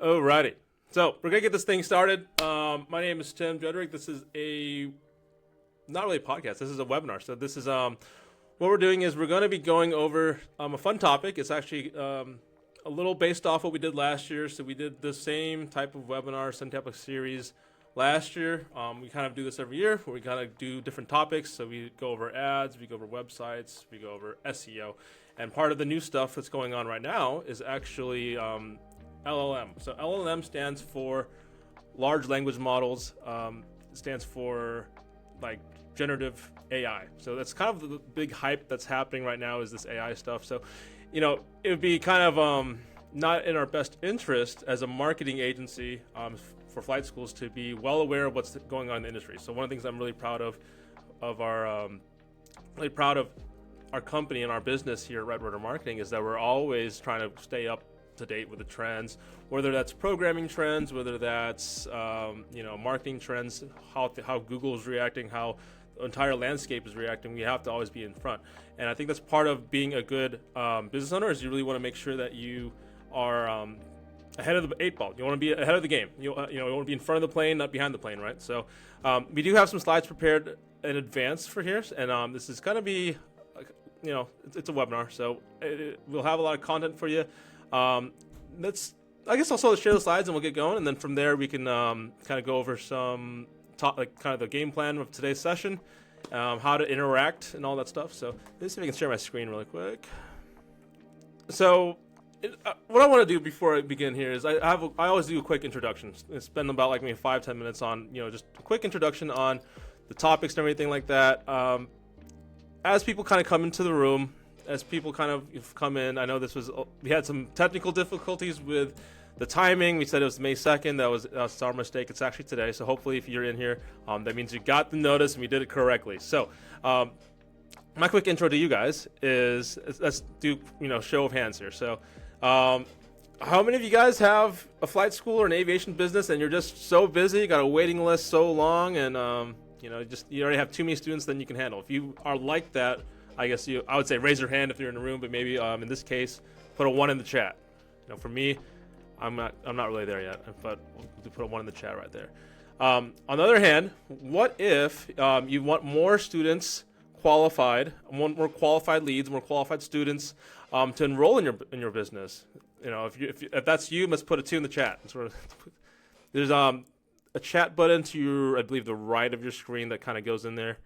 Alrighty. So we're gonna get this thing started. My name is Tim Jedrick. This is not really a podcast. This is a webinar. So this is what we're doing is we're gonna be going over a fun topic. It's actually a little based off what we did last year. So we did the same type of webinar, same type of series last year. We kind of do this every year where we kind of do different topics. So we go over ads, we go over websites, we go over SEO. And part of the new stuff that's going on right now is actually LLM. So LLM stands for large language models. It stands for like generative AI. So that's kind of the big hype that's happening right now is this AI stuff. So, it would be kind of not in our best interest as a marketing agency for flight schools to be well aware of what's going on in the industry. So one of the things I'm really proud of our company and our business here at Red Rotor Marketing is that we're always trying to stay up to date with the trends, whether that's programming trends, whether that's marketing trends, how Google's reacting, how the entire landscape is reacting. We have to always be in front, and I think that's part of being a good business owner. Is you really want to make sure that you are ahead of the 8 ball. You want to be ahead of the game. You want to be in front of the plane, not behind the plane, right? So we do have some slides prepared in advance for here, and this is going to be, it's a webinar, so we'll have a lot of content for you. I guess I'll share the slides and we'll get going, and then from there we can kind of go over some kind of the game plan of today's session, how to interact and all that stuff. So let's see if I can share my screen really quick. So what I want to do before I begin here is I always do a quick introduction. Spend about like maybe 5-10 minutes on just a quick introduction on the topics and everything like that. As people kind of come into the room, as people kind of come in, I know we had some technical difficulties with the timing. We said it was May 2nd. That's our mistake. It's actually today. So hopefully if you're in here, that means you got the notice and we did it correctly. So my quick intro to you guys is, let's do, show of hands here. So how many of you guys have a flight school or an aviation business and you're just so busy, you got a waiting list so long, and you already have too many students than you can handle? If you are like that, I guess I would say raise your hand if you're in the room, but maybe in this case, put a 1 in the chat. For me, I'm not really there yet, but we'll put a 1 in the chat right there. On the other hand, what if you want more students qualified, more qualified leads, more qualified students to enroll in your business? If that's you, let's put a 2 in the chat. There's a chat button to I believe the right of your screen that kind of goes in there.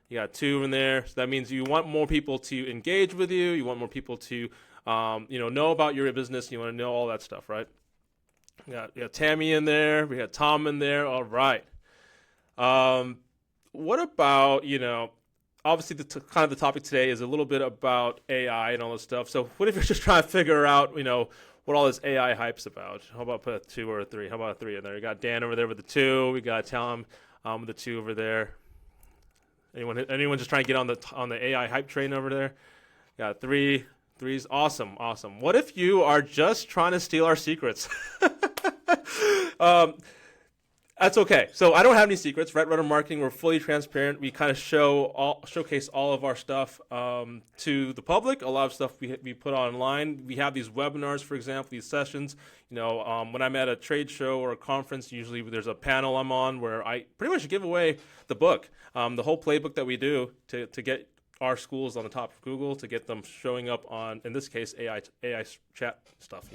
You got 2 in there, so that means you want more people to engage with you. You want more people to, know about your business. You want to know all that stuff, right? We got Tammy in there. We got Tom in there. All right. What about, obviously kind of the topic today is a little bit about AI and all this stuff. So what if you're just trying to figure out, what all this AI hype's about? How about put a 2 or a 3? How about a 3 in there? You got Dan over there with the 2. We got Tom with the 2 over there. Anyone just trying to get on the AI hype train over there? Got 3. 3's awesome. What if you are just trying to steal our secrets? That's okay. So I don't have any secrets. Red Rotor Marketing, we're fully transparent. We kind of showcase all of our stuff to the public. A lot of stuff we put online. We have these webinars, for example, these sessions. When I'm at a trade show or a conference, usually there's a panel I'm on where I pretty much give away the book, the whole playbook that we do to get our schools on the top of Google, to get them showing up on, in this case, AI chat stuff.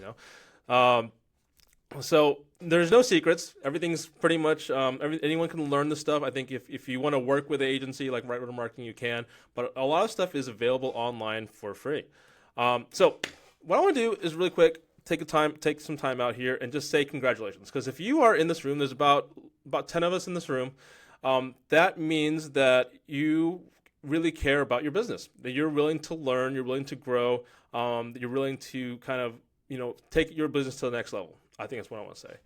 So there's no secrets. Everything's pretty much, anyone can learn this stuff. I think if you want to work with an agency like Red Rotor Marketing, you can. But a lot of stuff is available online for free. So what I want to do is really quick, take some time out here and just say congratulations. Because if you are in this room, there's about 10 of us in this room. That means that you really care about your business, that you're willing to learn, you're willing to grow, that you're willing to kind of, take your business to the next level. I think that's what I want to say.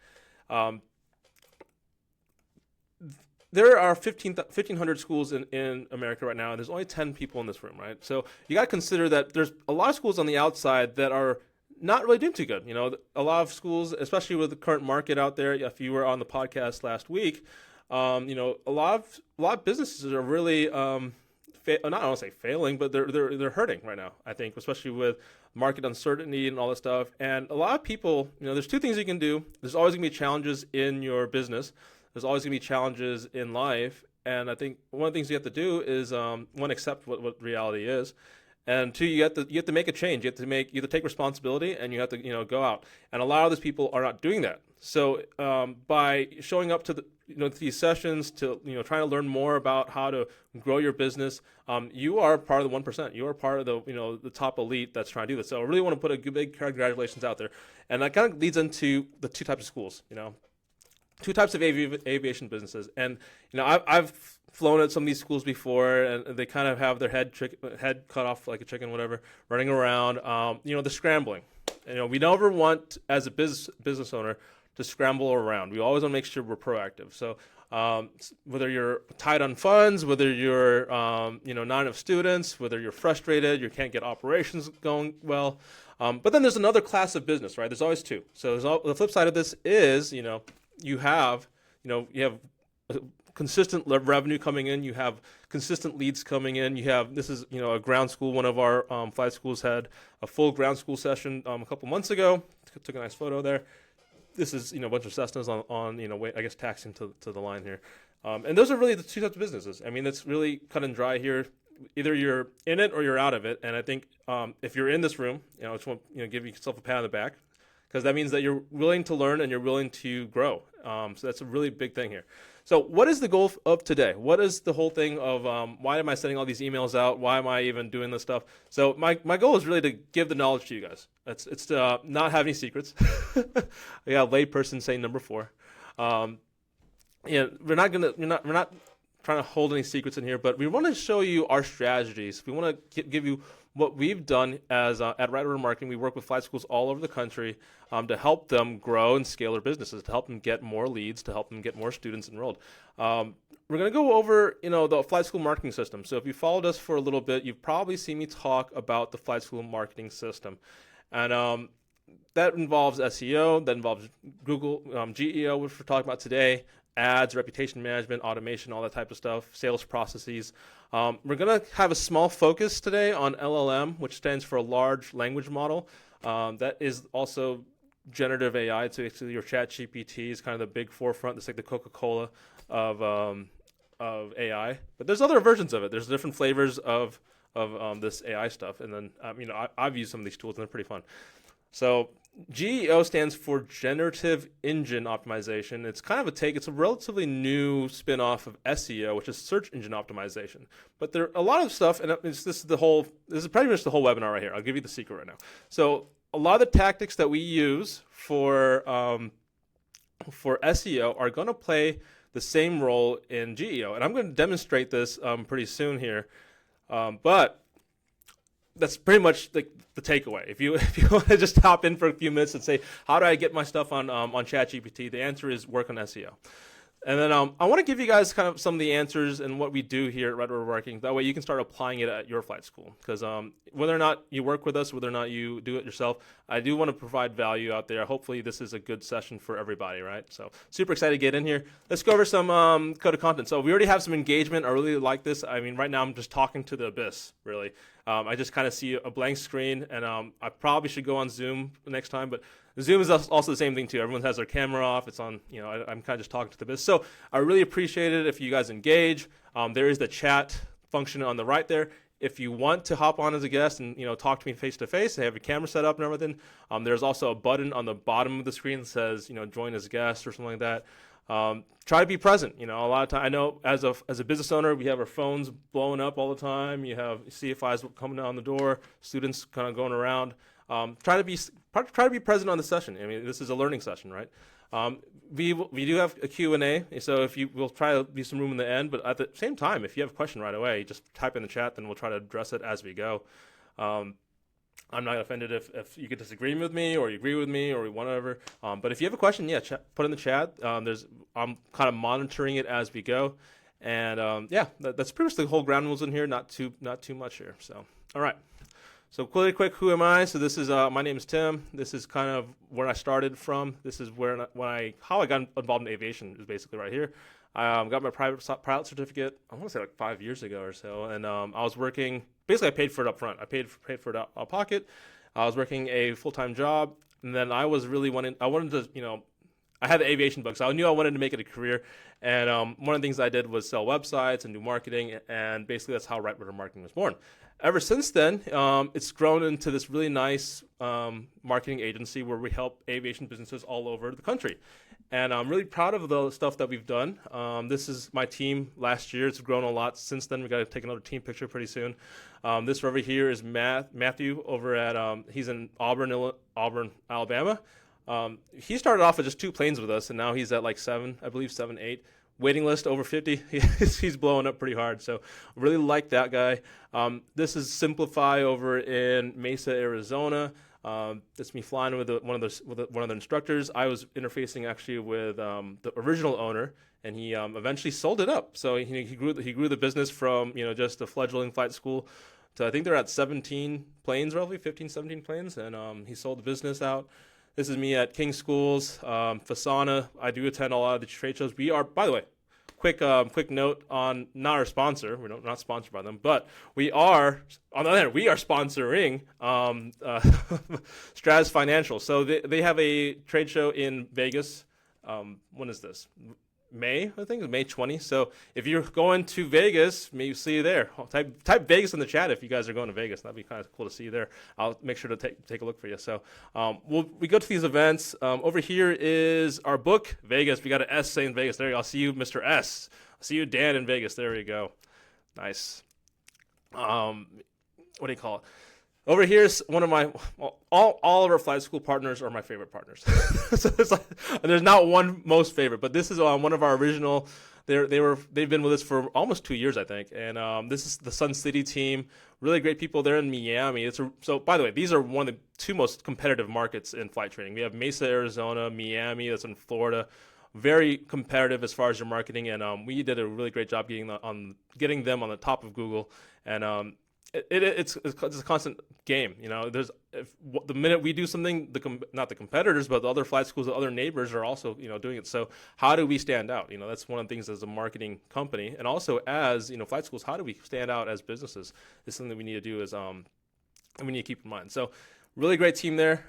There are 1,500 schools in America right now, and there's only 10 people in this room, right? So you got to consider that there's a lot of schools on the outside that are not really doing too good. A lot of schools, especially with the current market out there, if you were on the podcast last week, a lot of businesses are really not I don't say failing, but they're hurting right now. I think, especially with market uncertainty and all that stuff. And a lot of people, there's two things you can do. There's always going to be challenges in your business. There's always going to be challenges in life. And I think one of the things you have to do is, one, accept what reality is. And two, you have to make a change. You have to take responsibility, and you have to go out. And a lot of these people are not doing that. So by showing up to these sessions, to trying to learn more about how to grow your business, you are part of the 1%. You are part of the top elite that's trying to do this. So I really want to put a big congratulations out there. And that kind of leads into the two types of schools. Two types of aviation businesses. And I've flown at some of these schools before, and they kind of have their head cut off like a chicken, whatever, running around. The scrambling. We never want, as a business owner, to scramble around. We always want to make sure we're proactive. So whether you're tight on funds, whether you're not enough students, whether you're frustrated, you can't get operations going well. But then there's another class of business, right? There's always two. So the flip side of this is you have consistent revenue coming in. You have consistent leads coming in. You have, this is a ground school. One of our flight schools had a full ground school session a couple months ago. Took a nice photo there. This is a bunch of Cessnas on I guess taxiing to the line here. And those are really the two types of businesses. I mean, it's really cut and dry here. Either you're in it or you're out of it. And I think if you're in this room, I just want give yourself a pat on the back, because that means that you're willing to learn and you're willing to grow. So that's a really big thing here. So what is the goal of today? What is the whole thing of why am I sending all these emails out? Why am I even doing this stuff? So my goal is really to give the knowledge to you guys. It's to not have any secrets. I got a layperson saying number 4. We're not trying to hold any secrets in here, but we want to show you our strategies. We want to give you what we've done as at Right Order Marketing. We work with flight schools all over the country to help them grow and scale their businesses, to help them get more leads, to help them get more students enrolled. We're going to go over the flight school marketing system. So if you followed us for a little bit, you've probably seen me talk about the flight school marketing system. And that involves SEO, that involves Google, GEO, which we're talking about today, ads, reputation management, automation, all that type of stuff, sales processes. We're going to have a small focus today on LLM, which stands for a large language model. That is also generative AI. So your ChatGPT is kind of the big forefront. It's like the Coca-Cola of AI. But there's other versions of it. There's different flavors of this AI stuff. And then I've used some of these tools, and they're pretty fun. So GEO stands for Generative Engine Optimization. It's kind of it's a relatively new spin-off of SEO, which is Search Engine Optimization. But there are a lot of stuff, and this is pretty much the whole webinar right here. I'll give you the secret right now. So a lot of the tactics that we use for SEO are going to play the same role in GEO. And I'm going to demonstrate this pretty soon here. But that's pretty much the takeaway. If you want to just hop in for a few minutes and say, how do I get my stuff on ChatGPT? The answer is work on SEO. And then I want to give you guys kind of some of the answers and what we do here at Red Order Marketing. That way you can start applying it at your flight school. Because whether or not you work with us, whether or not you do it yourself, I do want to provide value out there. Hopefully this is a good session for everybody, right? So super excited to get in here. Let's go over some code of content. So we already have some engagement. I really like this. I mean, right now I'm just talking to the abyss, really. I just kind of see a blank screen, and I probably should go on Zoom next time, but Zoom is also the same thing too. Everyone has their camera off. It's on, I'm kind of just talking to the abyss. So I really appreciate it if you guys engage. There is the chat function on the right there. If you want to hop on as a guest and talk to me face to face, I have your camera set up and everything. There's also a button on the bottom of the screen that says join as guest or something like that. Try to be present. A lot of time, I know as a business owner, we have our phones blowing up all the time. You have CFIs coming down the door, students kind of going around. Try to be present on the session. I mean, this is a learning session, right? We do have a Q&A, so we'll try to leave some room in the end. But at the same time, if you have a question right away, just type in the chat, then we'll try to address it as we go. I'm not offended if you could disagree with me or you agree with me or whatever. But if you have a question, put in the chat. I'm kind of monitoring it as we go, and that's pretty much the whole ground rules in here. Not too much here. So all right. So really quick, who am I? So this is my name is Tim. This is kind of where I started from. This is how I got involved in aviation is basically right here. I got my pilot certificate, I want to say like 5 years ago or so, and I was working. Basically, I paid for it up front. I paid for it out of pocket. I was working a full-time job, and then I wanted to, I had the aviation book, so I knew I wanted to make it a career. And one of the things I did was sell websites and do marketing, and basically that's how Right Rudder Marketing was born. Ever since then, it's grown into this really nice marketing agency where we help aviation businesses all over the country. And I'm really proud of the stuff that we've done. This is my team last year. It's grown a lot since then. We've got to take another team picture pretty soon. This over here is Matthew over at, he's in Auburn, Alabama. He started off with just 2 planes with us, and now he's at like 7, 8. Waiting list over 50. He's blowing up pretty hard. So really like that guy. This is Simplify over in Mesa, Arizona. It's me flying with one of the instructors. I was interfacing actually with the original owner, and he eventually sold it up. So he grew the business from just a fledgling flight school to, I think they're at 17 planes, roughly 15, 17 planes, and he sold the business out. This is me at King Schools, Fasana. I do attend a lot of the trade shows. We are, by the way, quick note on not our sponsor. We're not sponsored by them, but we are, on the other hand, we are sponsoring Straz Financial. So they have a trade show in Vegas. When is this? May, I think, May 20. So if you're going to Vegas, maybe see you there. Type Vegas in the chat if you guys are going to Vegas. That'd be kind of cool to see you there. I'll make sure to take a look for you. So we go to these events. Over here is our book, Vegas. We got an S saying Vegas. There you go. I'll see you, Mr. S. I'll see you, Dan, in Vegas. There you go. Nice. What do you call it? Over here is one of my all of our flight school partners are my favorite partners. So there's not one most favorite, but this is one of our original. They've been with us for almost 2 years, I think, and this is the Sun City team. Really great people there in Miami. So by the way, these are one of the 2 most competitive markets in flight training. We have Mesa, Arizona, Miami, that's in Florida. Very competitive as far as your marketing, and we did a really great job getting them on the top of Google, and it's a constant game. The minute we do something, not the competitors, but the other flight schools, the other neighbors are also doing it. So how do we stand out? That's one of the things as a marketing company, and also as flight schools, how do we stand out as businesses? Is something that we need to do and we need to keep in mind. So really great team there.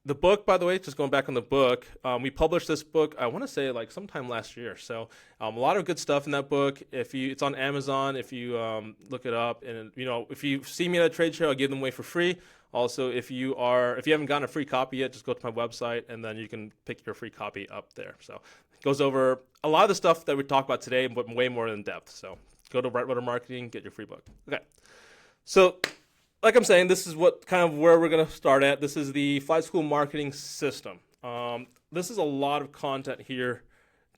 The book, by the way, just going back on the book, we published this book, I want to say like sometime last year. So a lot of good stuff in that book. It's on Amazon, if you look it up, and if you see me at a trade show, I'll give them away for free. Also, if you haven't gotten a free copy yet, just go to my website and then you can pick your free copy up there. So it goes over a lot of the stuff that we talk about today, but way more in depth. So go to Right Rudder Marketing, get your free book. Okay. So like I'm saying, this is where we're going to start at. This is the flight school marketing system. This is a lot of content here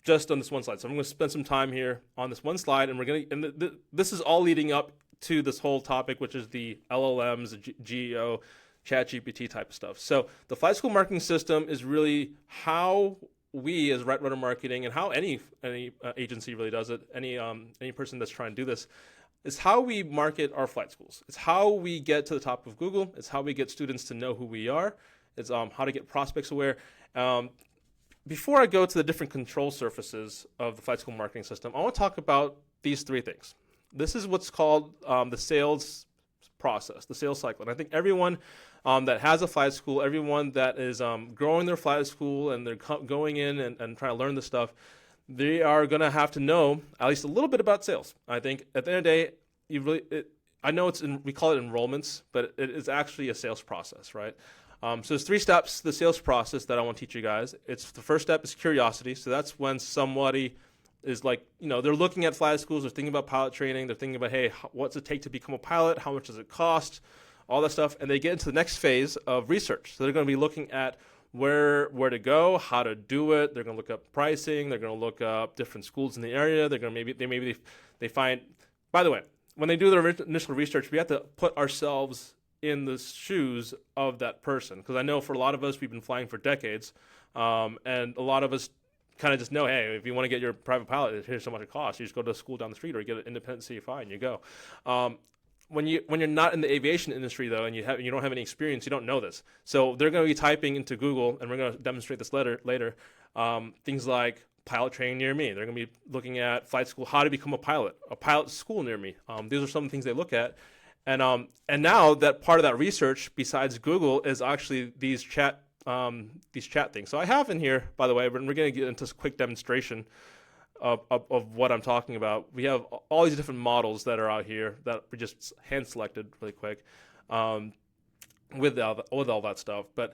just on this one slide. So I'm going to spend some time here on this one slide, and this is all leading up to this whole topic, which is the LLMs, GEO, ChatGPT type of stuff. So the flight school marketing system is really how we as Right Rudder Marketing, and how any agency really does it, any person that's trying to do this, is how we market our flight schools. It's how we get to the top of Google. It's how we get students to know who we are. It's how to get prospects aware. Before I go to the different control surfaces of the flight school marketing system, I want to talk about these 3 things. This is what's called the sales process, the sales cycle. And I think everyone that has a flight school, everyone that is growing their flight school and they're going in and trying to learn this stuff, they are going to have to know at least a little bit about sales. I think at the end of the day, I know we call it enrollments, but it is actually a sales process, right? So there's 3 steps to the sales process that I want to teach you guys. The first step is curiosity. So that's when somebody is like, they're looking at flight schools, they're thinking about pilot training, they're thinking about, hey, what's it take to become a pilot? How much does it cost? All that stuff. And they get into the next phase of research. So they're going to be looking at where to go, how to do it. They're going to look up pricing. They're going to look up different schools in the area. They're going to they find. By the way, when they do their initial research, we have to put ourselves in the shoes of that person, because I know for a lot of us, we've been flying for decades, and a lot of us kind of just know, hey, if you want to get your private pilot, here's how much it costs. You just go to a school down the street or you get an independent CFI and you go. When you're not in the aviation industry, though, and you don't have any experience, you don't know this. So they're going to be typing into Google, and we're going to demonstrate this later, things like pilot training near me. They're going to be looking at flight school, how to become a pilot school near me. These are some things they look at. And now that part of that research, besides Google, is actually these chat things. So I have in here, by the way, we're going to get into a quick demonstration of what I'm talking about. We have all these different models that are out here that we just hand selected really quick with all that stuff. But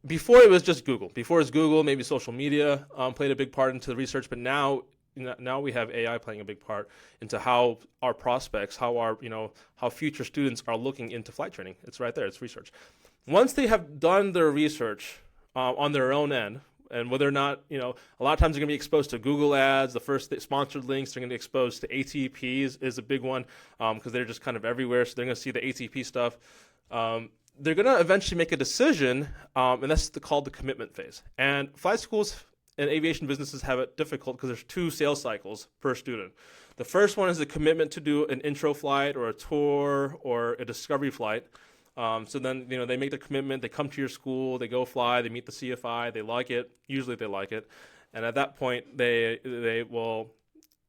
before it was just Google. Before it was Google, maybe social media played a big part into the research, but now we have AI playing a big part into how our prospects, how future students are looking into flight training. It's right there. It's research. Once they have done their research on their own end, and whether or not, a lot of times they're going to be exposed to Google ads, the first sponsored links, they're going to be exposed to ATPs is a big one because they're just kind of everywhere. So they're going to see the ATP stuff. They're going to eventually make a decision, and that's called the commitment phase. And flight schools and aviation businesses have it difficult because there's 2 sales cycles per student. The first one is the commitment to do an intro flight or a tour or a discovery flight. So then, they make the commitment, they come to your school, they go fly, they meet the CFI, they like it. Usually they like it. And at that point, they will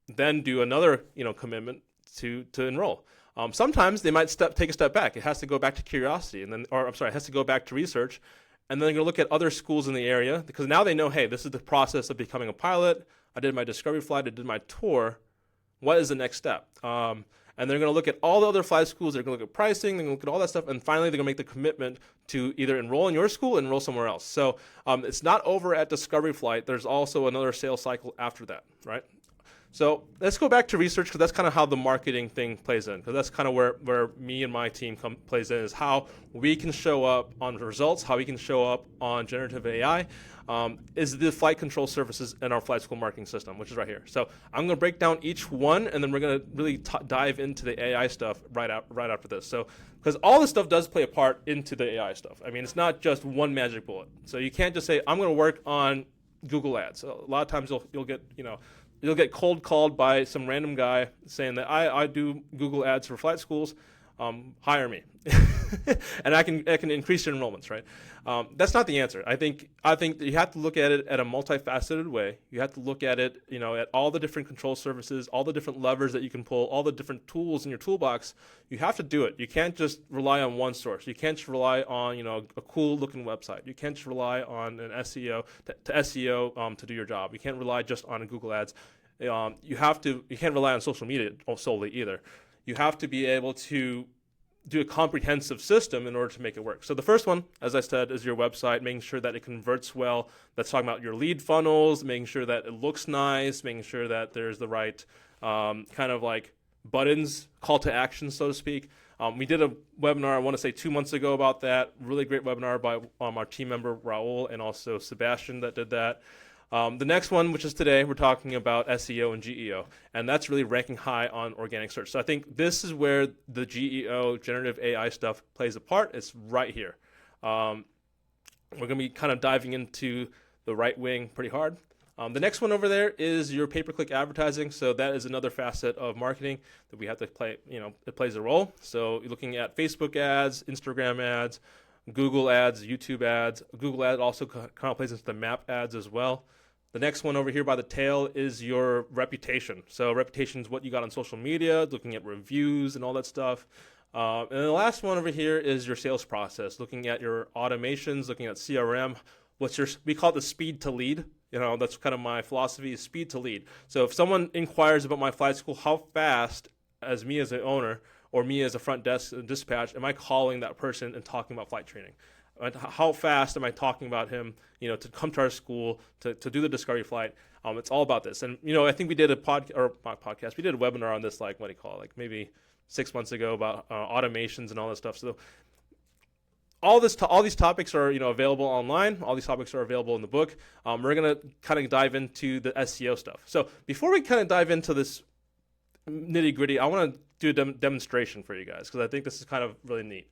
then do another, commitment to enroll. Sometimes they might take a step back. It has to go back to curiosity, it has to go back to research. And then they're going to look at other schools in the area because now they know, hey, this is the process of becoming a pilot. I did my discovery flight, I did my tour. What is the next step? And they're going to look at all the other flight schools. They're going to look at pricing. They're going to look at all that stuff. And finally, they're going to make the commitment to either enroll in your school or enroll somewhere else. So it's not over at discovery flight. There's also another sales cycle after that, right? So let's go back to research because that's kind of how the marketing thing plays in. Because that's kind of where me and my team plays in is how we can show up on results, how we can show up on generative AI, is the flight control services in our flight school marketing system, which is right here. So I'm going to break down each one, and then we're going to really dive into the AI stuff right after this. So because all this stuff does play a part into the AI stuff. I mean, it's not just one magic bullet. So you can't just say, I'm going to work on Google Ads. So a lot of times you'll get cold called by some random guy saying that I do Google ads for flight schools, hire me, and I can increase your enrollments, right? That's not the answer. I think that you have to look at it at a multifaceted way. You have to look at it, at all the different control services, all the different levers that you can pull, all the different tools in your toolbox. You have to do it. You can't just rely on one source. You can't just rely on a cool looking website. You can't just rely on an SEO to SEO to do your job. You can't rely just on Google ads. You can't rely on social media solely either. You have to be able to do a comprehensive system in order to make it work. So the first one, as I said, is your website, making sure that it converts well. That's talking about your lead funnels, making sure that it looks nice, making sure that there's the right kind of like buttons, call to action, so to speak. We did a webinar, I want to say 2 months ago about that. Really great webinar by our team member, Raul, and also Sebastian that did that. The next one, which is today, we're talking about SEO and GEO, and that's really ranking high on organic search. So I think this is where the GEO, generative AI stuff plays a part. It's right here. We're going to be kind of diving into the right wing pretty hard. The next one over there is your pay-per-click advertising. So that is another facet of marketing that we have to play, it plays a role. So you're looking at Facebook ads, Instagram ads, Google ads, YouTube ads. Google ad also kind of plays into the map ads as well. The next one over here by the tail is your reputation. So reputation is what you got on social media, looking at reviews and all that stuff. And then the last one over here is your sales process, looking at your automations, looking at CRM. We call it the speed to lead. That's kind of my philosophy is speed to lead. So if someone inquires about my flight school, how fast, as me as an owner or me as a front desk dispatch, am I calling that person and talking about flight training? How fast am I talking about him, to come to our school, to do the discovery flight? It's all about this. And, I think we did we did a webinar on this, maybe 6 months ago about automations and all this stuff. So all these topics are, available online. All these topics are available in the book. We're going to kind of dive into the SEO stuff. So before we kind of dive into this nitty gritty, I want to do a demonstration for you guys because I think this is kind of really neat.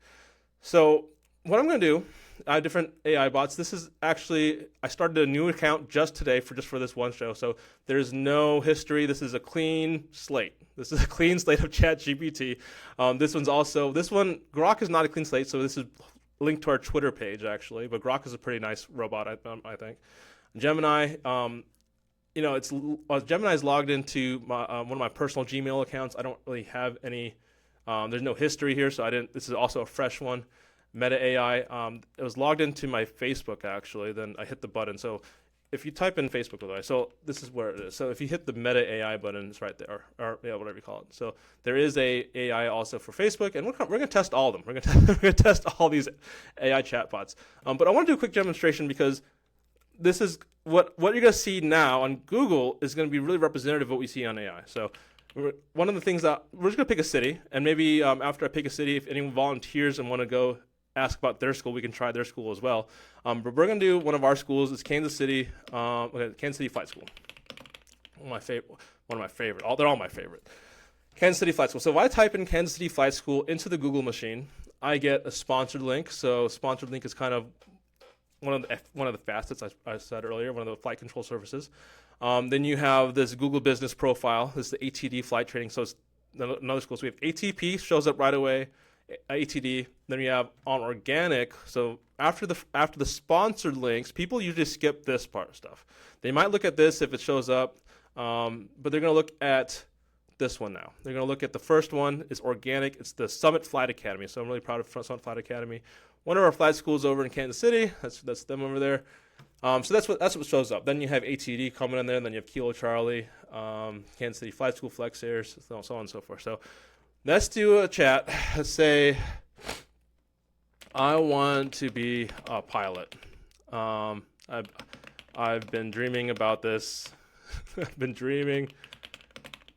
So what I'm going to do, I have different AI bots. This is actually, I started a new account just today for this one show. So there's no history. This is a clean slate. This is a clean slate of ChatGPT. This one, Grok is not a clean slate. So this is linked to our Twitter page actually, but Grok is a pretty nice robot, I think. Gemini, Gemini's logged into one of my personal Gmail accounts. I don't really have any There's no history here, so I didn't. This is also a fresh one. Meta AI. It was logged into my Facebook actually. Then I hit the button. So if you type in Facebook, by the way, so this is where it is. So if you hit the Meta AI button, it's right there, or yeah, whatever you call it. So there is a AI also for Facebook, and we're going to test all of them. We're going to test all these AI chatbots. But I want to do a quick demonstration because this is what you're going to see now on Google is going to be really representative of what we see on AI. So one of the things that we're just going to pick a city, and maybe after I pick a city, if anyone volunteers and want to go ask about their school, we can try their school as well. But we're going to do one of our schools. It's Kansas City, Kansas City Flight School. One of my favorite. They're all my favorite. Kansas City Flight School. So if I type in Kansas City Flight School into the Google machine, I get a sponsored link. So sponsored link is kind of one of the facets I said earlier, one of the flight control services. Then you have this Google Business Profile. This is the ATD flight training. So it's another school. So we have ATP shows up right away. ATD. Then we have on organic. So after the sponsored links, people usually skip this part of stuff. They might look at this if it shows up, but they're going to look at this one now. They're going to look at the first one. It's organic. It's the Summit Flight Academy. So I'm really proud of Summit Flight Academy. One of our flight schools over in Kansas City. That's them over there. So that's what shows up. Then you have ATD coming in there. And then you have Kilo Charlie, Kansas City Flight School, Flex Airs, so on and so forth. So let's do a chat. Let's say I want to be a pilot. I've been dreaming about this. I've been dreaming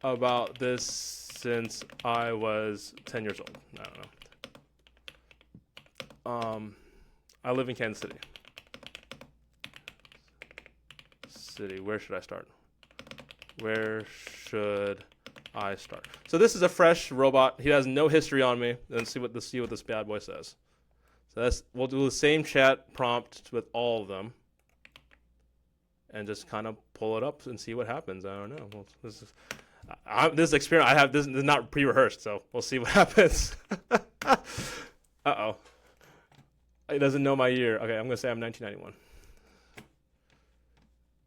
about this since I was 10 years old. I don't know. I live in Kansas City. Where should I start? So this is a fresh robot. He has no history on me. Let's see what this bad boy says. So we'll do the same chat prompt with all of them, and just kind of pull it up and see what happens. I don't know. This experience I have. This is not pre-rehearsed, so we'll see what happens. Uh-oh. It doesn't know my year. Okay, I'm gonna say I'm 1991.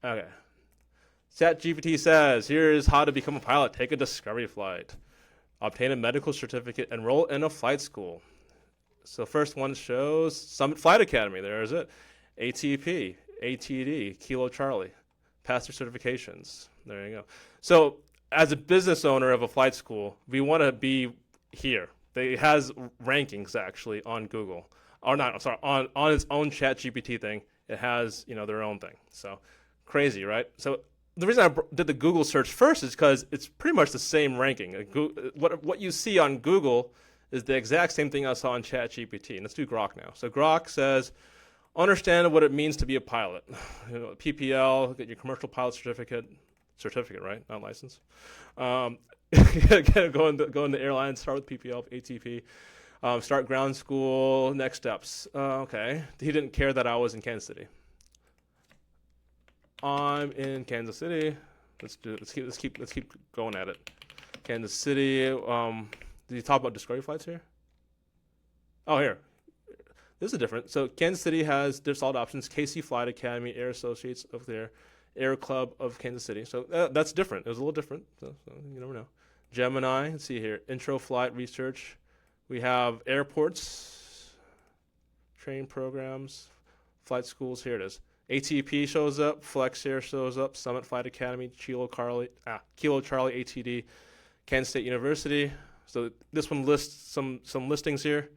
Okay. ChatGPT says, here's how to become a pilot. Take a discovery flight. Obtain a medical certificate. Enroll in a flight school. So first one shows Summit Flight Academy. There's it. ATP, ATD, Kilo Charlie. Pass your certifications. There you go. So as a business owner of a flight school, we want to be here. It has rankings actually on Google. Or not, I'm sorry, on its own ChatGPT thing. It has, their own thing. So crazy, right? So the reason I did the Google search first is because it's pretty much the same ranking. What you see on Google is the exact same thing I saw on ChatGPT. And let's do Grok now. So Grok says, understand what it means to be a pilot. PPL, get your commercial pilot certificate, right? Not license. Go into airlines, start with PPL, ATP. Start ground school, next steps. Okay. He didn't care that I was in Kansas City. I'm in Kansas City. Let's keep going at it. Kansas City. Did you talk about discovery flights here? Oh, here. This is different. So Kansas City has their solid options. KC Flight Academy, Air Associates of there, Air Club of Kansas City. So that's different. It was a little different. So you never know. Gemini. Let's see here. Intro flight research. We have airports, training programs, flight schools. Here it is. ATP shows up, Flex Air shows up, Summit Flight Academy, Kilo Charlie, ATD, Kansas State University. So this one lists some listings here.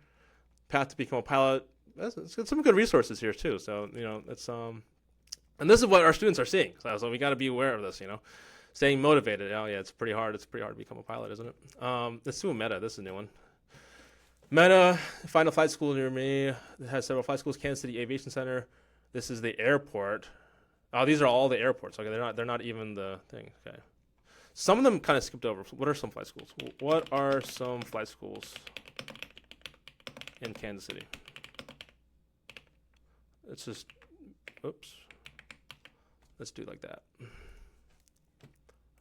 Path to become a pilot. It's got some good resources here too. So it's and this is what our students are seeing. So we got to be aware of this. Staying motivated. Oh yeah, it's pretty hard. It's pretty hard to become a pilot, isn't it? Let's do a Meta. This is a new one. Meta, find a flight school near me. It has several flight schools. Kansas City Aviation Center. This is the airport. Oh, these are all the airports. Okay, they're not even the thing. Okay, some of them kind of skipped over. What are some flight schools? What are some flight schools in Kansas City? It's just, oops. Let's do like that,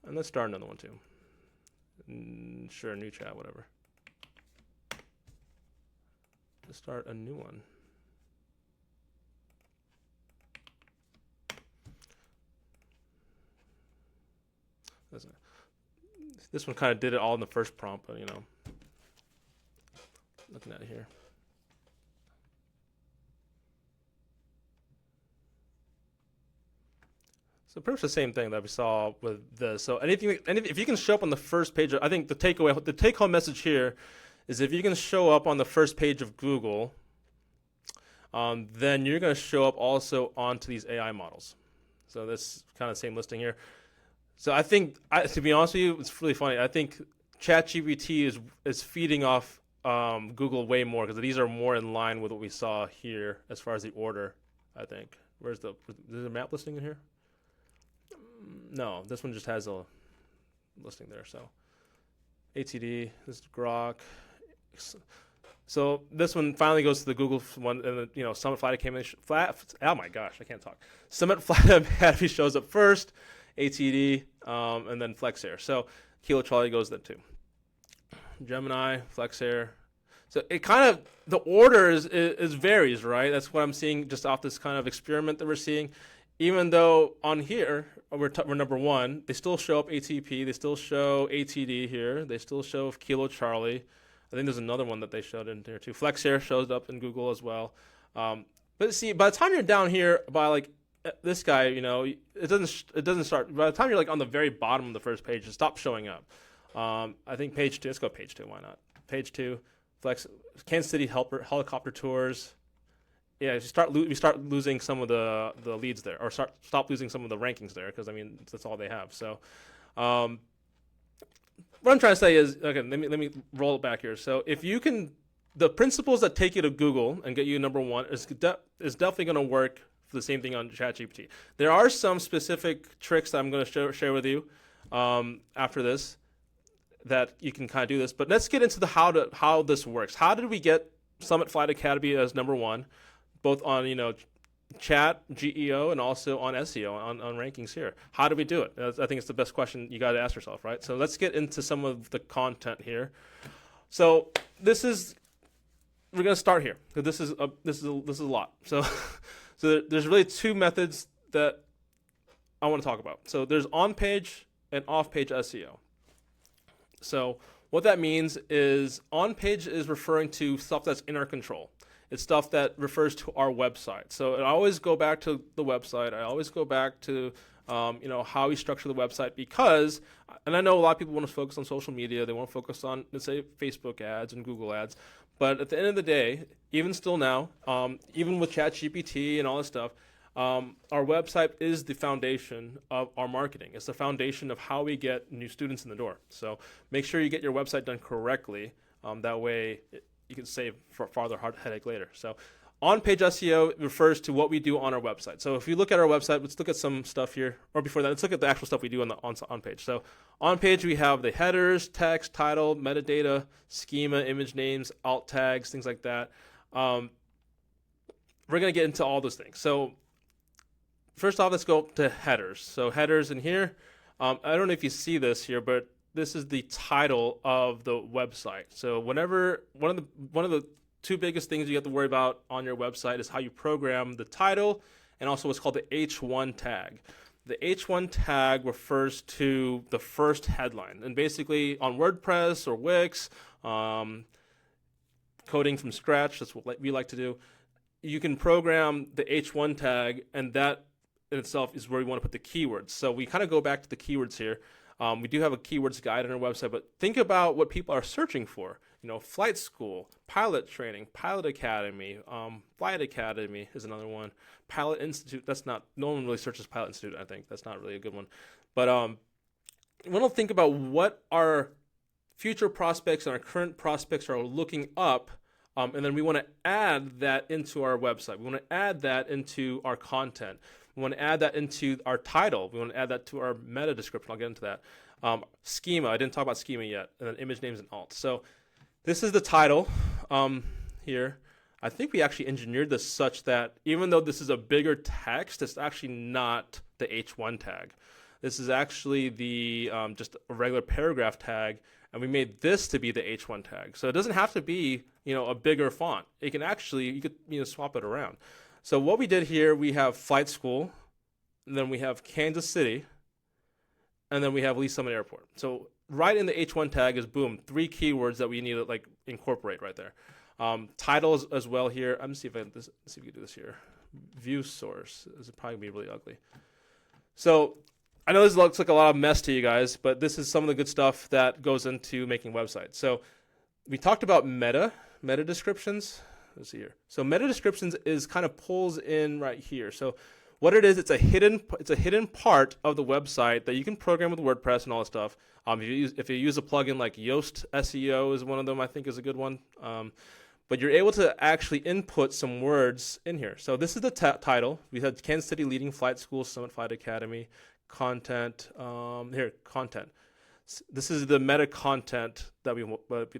and let's start another one too. Sure, new chat, whatever. Let's start a new one. This one kind of did it all in the first prompt, but looking at here. So pretty much the same thing that we saw with this. So if you can show up on the first page, I think the take-home message here is if you can show up on the first page of Google, then you're going to show up also onto these AI models. So this kind of same listing here. So I think, to be honest with you, it's really funny. I think ChatGPT is feeding off Google way more because these are more in line with what we saw here as far as the order, I think. Is there a map listing in here? No, this one just has a listing there. So ATD, this is Grok. So this one finally goes to the Google one, and Summit Flight Academy. Oh my gosh, I can't talk. Summit Flight Academy shows up first, ATD, and then FlexAir. So Kilo Charlie goes there too. Gemini, FlexAir. So it kind of, the order is varies, right? That's what I'm seeing just off this kind of experiment that we're seeing. Even though on here, we're number one, they still show up ATP, they still show ATD here, they still show Kilo Charlie. I think there's another one that they showed in there too. FlexAir shows up in Google as well. But see, by the time you're down here by like this guy, it doesn't start. By the time you're like on the very bottom of the first page, it stops showing up. I think page 2. Let's go page 2. Why not? Page 2. Kansas City helicopter tours. Yeah, we start losing some of the leads there, or stop losing some of the rankings there, because that's all they have. So, what I'm trying to say is, okay, let me roll it back here. So if you can, the principles that take you to Google and get you number one is definitely going to work for the same thing on ChatGPT. There are some specific tricks that I'm going to share with you after this that you can kind of do this. But let's get into how this works. How did we get Summit Flight Academy as number one, both on Chat, GEO, and also on SEO, on rankings here? How do we do it? I think it's the best question you got to ask yourself, right? So let's get into some of the content here. So we're going to start here, because this is a lot. So there's really two methods that I want to talk about. So there's on-page and off-page SEO. So what that means is on-page is referring to stuff that's in our control. It's stuff that refers to our website. So I always go back to the website. I always go back to how we structure the website, because, and I know a lot of people want to focus on social media. They want to focus on, let's say, Facebook ads and Google ads. But at the end of the day, even still now, even with ChatGPT and all this stuff, our website is the foundation of our marketing. It's the foundation of how we get new students in the door. So make sure you get your website done correctly. That way you can save for farther headache later. So on-page SEO refers to what we do on our website. So if you look at our website, let's look at some stuff here. Or before that, let's look at the actual stuff we do on page. So on page, we have the headers, text, title, metadata, schema, image names, alt tags, things like that. We're going to get into all those things. So first off, let's go to headers. So headers in here, I don't know if you see this here, but this is the title of the website. So whenever one of the two biggest things you have to worry about on your website is how you program the title and also what's called the H1 tag. The H1 tag refers to the first headline. And basically on WordPress or Wix, coding from scratch, that's what we like to do, you can program the H1 tag, and that in itself is where we want to put the keywords. So we kind of go back to the keywords here. We do have a keywords guide on our website, but think about what people are searching for. Flight school, pilot training, pilot academy, flight academy is another one. Pilot institute, no one really searches pilot institute, I think. That's not really a good one. But we want to think about what our future prospects and our current prospects are looking up, and then we want to add that into our website. We want to add that into our content. We want to add that into our title. We want to add that to our meta description. I'll get into that. Schema. I didn't talk about schema yet. And then image names and alt. So this is the title here. I think we actually engineered this such that even though this is a bigger text, it's actually not the H1 tag. This is actually the just a regular paragraph tag, and we made this to be the H1 tag. So it doesn't have to be a bigger font. It can actually, you could swap it around. So what we did here, we have flight school, and then we have Kansas City, and then we have Lee Summit Airport. So right in the H1 tag is, boom, 3 keywords that we need to incorporate right there. Titles as well here. I'm gonna see if let's see if we can do this here. View source. This is probably gonna be really ugly. So I know this looks like a lot of mess to you guys, but this is some of the good stuff that goes into making websites. So we talked about meta descriptions. Let's see here. So meta descriptions is kind of pulls in right here. So what it is, it's a hidden part of the website that you can program with WordPress and all that stuff. If you use a plugin like Yoast SEO is one of them, I think is a good one. But you're able to actually input some words in here. So this is the title. We had Kansas City Leading Flight School, Summit Flight Academy, content. Content. This is the meta content that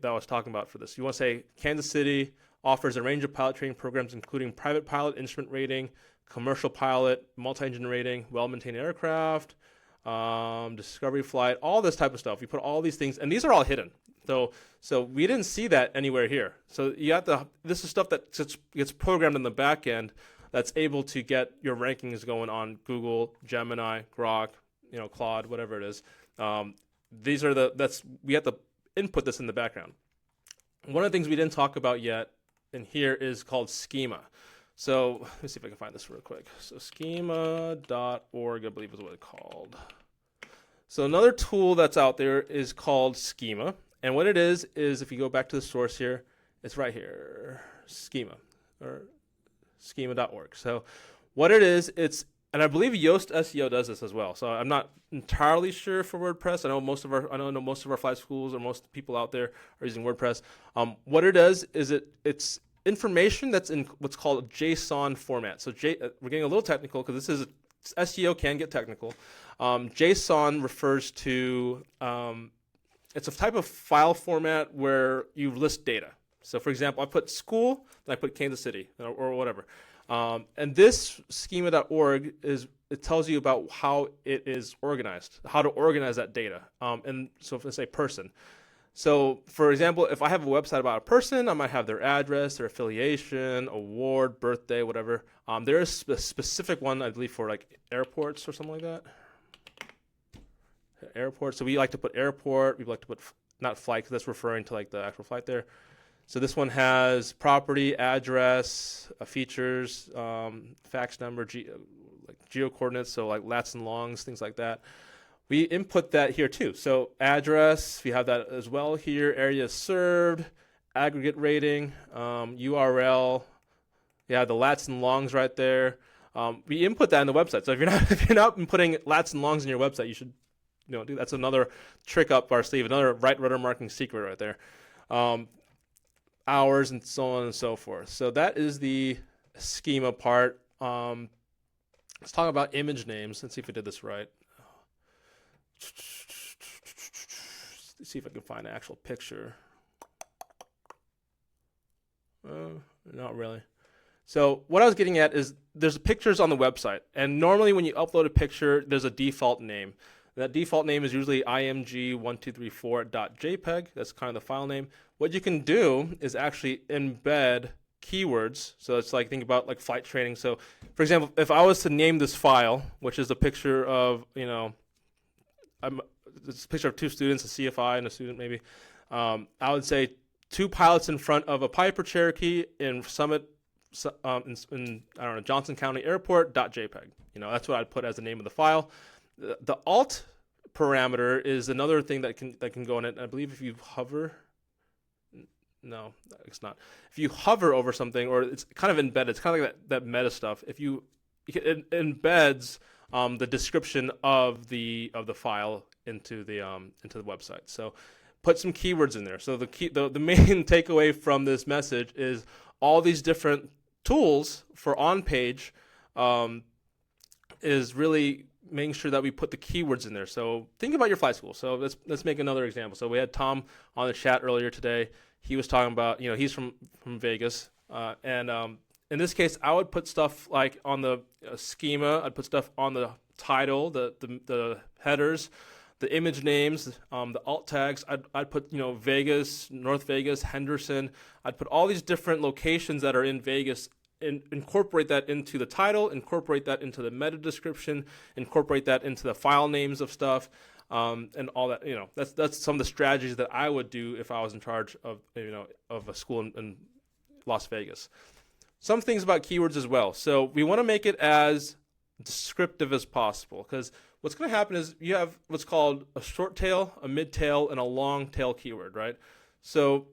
I was talking about for this. You want to say Kansas City offers a range of pilot training programs, including private pilot, instrument rating, commercial pilot, multi-engine rating, well-maintained aircraft, discovery flight, all this type of stuff. You put all these things, and these are all hidden. So we didn't see that anywhere here. So you have to. This is stuff that gets programmed in the back end that's able to get your rankings going on Google, Gemini, Grok, Claude, whatever it is. These are we have to input this in the background. One of the things we didn't talk about yet in here is called schema. So let me see if I can find this real quick. So schema.org, I believe is what it's called. So another tool that's out there is called Schema. And what it is if you go back to the source here, it's right here, Schema, or schema.org. So what it is, and I believe Yoast SEO does this as well. So I'm not entirely sure for WordPress. I know most of our flight schools or most people out there are using WordPress. What it does is it's information that's in what's called a JSON format. So we're getting a little technical because this is SEO can get technical. JSON refers to it's a type of file format where you list data. So for example, I put school, then I put Kansas City or whatever. And this schema.org it tells you about how it is organized, how to organize that data. And so if I say person. So for example, if I have a website about a person, I might have their address, their affiliation, award, birthday, whatever. There is a specific one, I believe, for like airports or something like that. Airport. So we like to put airport. We like to put not flight because that's referring to like the actual flight there. So this one has property, address, features, fax number, like geo coordinates, so like lats and longs, things like that. We input that here too. So address, we have that as well here. Area served, aggregate rating, URL. Yeah, the lats and longs right there. We input that in the website. So if you're not inputting lats and longs in your website, you should do. That's another trick up our sleeve, another right rudder marketing secret right there. Hours and so on and so forth. So that is the schema part. Let's talk about image names. Let's see if we did this right. Let's see if I can find an actual picture. Not really. So what I was getting at is there's pictures on the website, and normally when you upload a picture, there's a default name. That default name is usually img1234.jpg. That's kind of the file name. What you can do is actually embed keywords. So it's like, think about like flight training. So for example, if I was to name this file, which is a picture of, it's a picture of two students, a CFI and a student maybe, I would say two pilots in front of a Piper Cherokee in Summit, in Johnson County Airport.jpg. That's what I'd put as the name of the file. The alt parameter is another thing that can go in it. I believe if you hover, no, it's not. If you hover over something, or it's kind of embedded, it's kind of like that meta stuff. It embeds the description of the file into the website. So put some keywords in there. So the main takeaway from this message is all these different tools for on page is really making sure that we put the keywords in there. So think about your flight school. So let's make another example. So we had Tom on the chat earlier today. He was talking about, he's from Vegas. And in this case, I would put stuff like on the schema. I'd put stuff on the title, the headers, the image names, the alt tags. I'd put, Vegas, North Vegas, Henderson. I'd put all these different locations that are in Vegas, incorporate that into the title, incorporate that into the meta description, incorporate that into the file names of stuff, and all that. That's some of the strategies that I would do if I was in charge of of a school in Las Vegas. Some things about keywords as well. So we want to make it as descriptive as possible, because what's going to happen is you have what's called a short tail, a mid tail, and a long tail keyword, right? So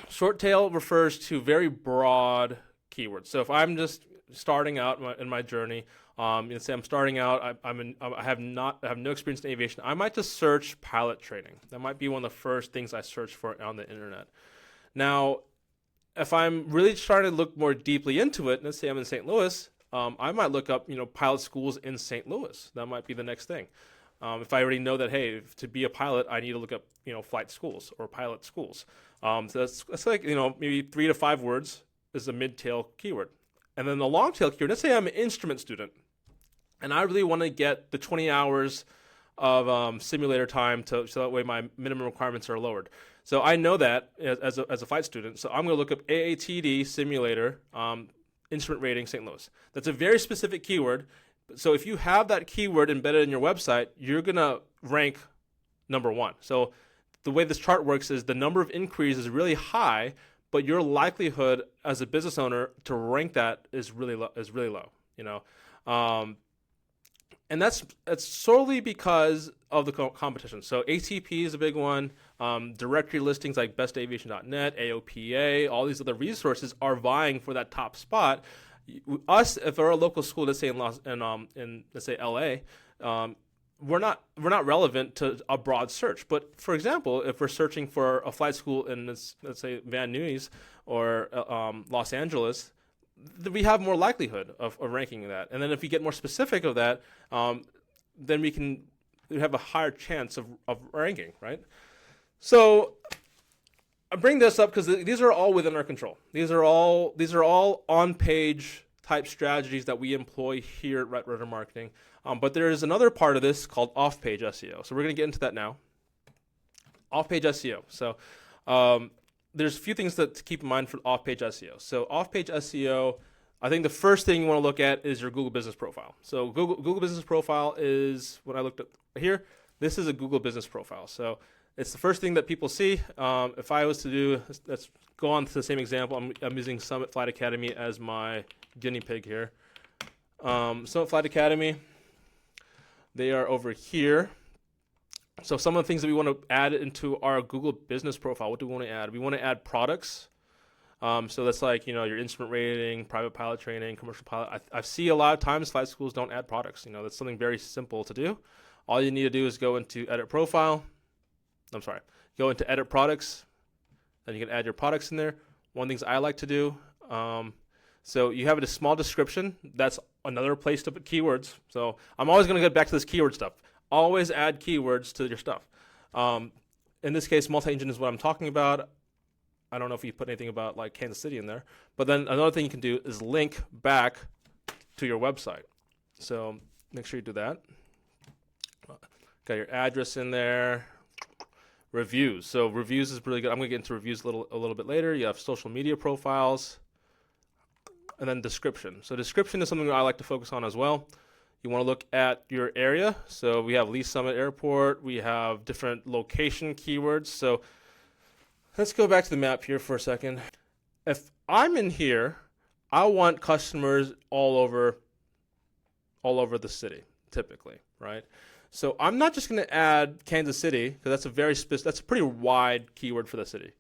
short tail refers to very broad keywords. So if I'm just starting out in my journey, say I'm starting out, I have no experience in aviation, I might just search pilot training. That might be one of the first things I search for on the internet. Now, if I'm really trying to look more deeply into it, let's say I'm in St. Louis, I might look up, pilot schools in St. Louis. That might be the next thing. If I already know that, hey, to be a pilot, I need to look up, flight schools or pilot schools. So that's like, maybe 3 to 5 words is a mid-tail keyword. And then the long-tail keyword, let's say I'm an instrument student, and I really want to get the 20 hours of simulator time so that way my minimum requirements are lowered. So I know that as a flight student, so I'm going to look up AATD simulator instrument rating St. Louis. That's a very specific keyword. So if you have that keyword embedded in your website, you're going to rank number 1. So the way this chart works is the number of inquiries is really high, but your likelihood as a business owner to rank that is really low. And that's solely because of the competition. So ATP is a big one. Directory listings like bestaviation.net, AOPA, all these other resources are vying for that top spot. Us, if we're a local school, let's say in let's say LA, we're not relevant to a broad search. But for example, if we're searching for a flight school in let's say Van Nuys or Los Angeles, we have more likelihood of ranking that. And then if we get more specific of that, then we have a higher chance of ranking, right? So I bring this up because these are all within our control. These are all on-page type strategies that we employ here at Red River Marketing. But there is another part of this called off-page SEO. So we're going to get into that now. Off-page SEO. So there's a few things to keep in mind for off-page SEO. So off-page SEO, I think the first thing you want to look at is your Google Business Profile. So Google Business Profile is, when I looked at here, this is a Google Business Profile. So it's the first thing that people see. If I was to do, let's go on to the same example. I'm using Summit Flight Academy as my guinea pig here. Summit Flight Academy, they are over here. So some of the things that we want to add into our Google Business Profile, what do we want to add? We want to add products. So that's like, your instrument rating, private pilot training, commercial pilot. I see a lot of times flight schools don't add products. That's something very simple to do. All you need to do is go into edit products, then you can add your products in there. One of the things I like to do, so you have a small description. That's another place to put keywords. So I'm always going to get back to this keyword stuff. Always add keywords to your stuff. In this case, multi-engine is what I'm talking about. I don't know if you put anything about like Kansas City in there. But then another thing you can do is link back to your website. So make sure you do that. Got your address in there. Reviews. So reviews is really good. I'm going to get into reviews a little bit later. You have social media profiles. And then description. So description is something that I like to focus on as well. You want to look at your area. So we have Lee Summit Airport. We have different location keywords. So let's go back to the map here for a second. If I'm in here, I want customers all over the city, typically, right? So I'm not just going to add Kansas City because that's that's a pretty wide keyword for the city.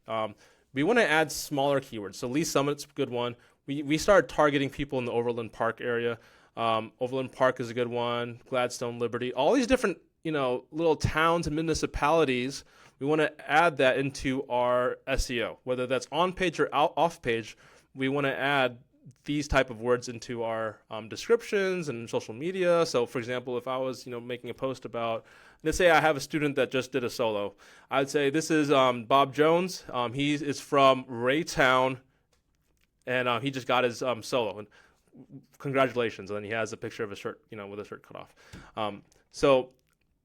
We want to add smaller keywords. So Lee Summit's a good one. We started targeting people in the Overland Park area. Overland Park is a good one. Gladstone, Liberty, all these different little towns and municipalities. We want to add that into our SEO, whether that's on page or off page. We want to add these type of words into our descriptions and social media. So for example, if I was making a post about, let's say I have a student that just did a solo, I'd say this is Bob Jones. He is from Raytown, and he just got his solo, and congratulations. And then he has a picture of a shirt, with a shirt cut off. So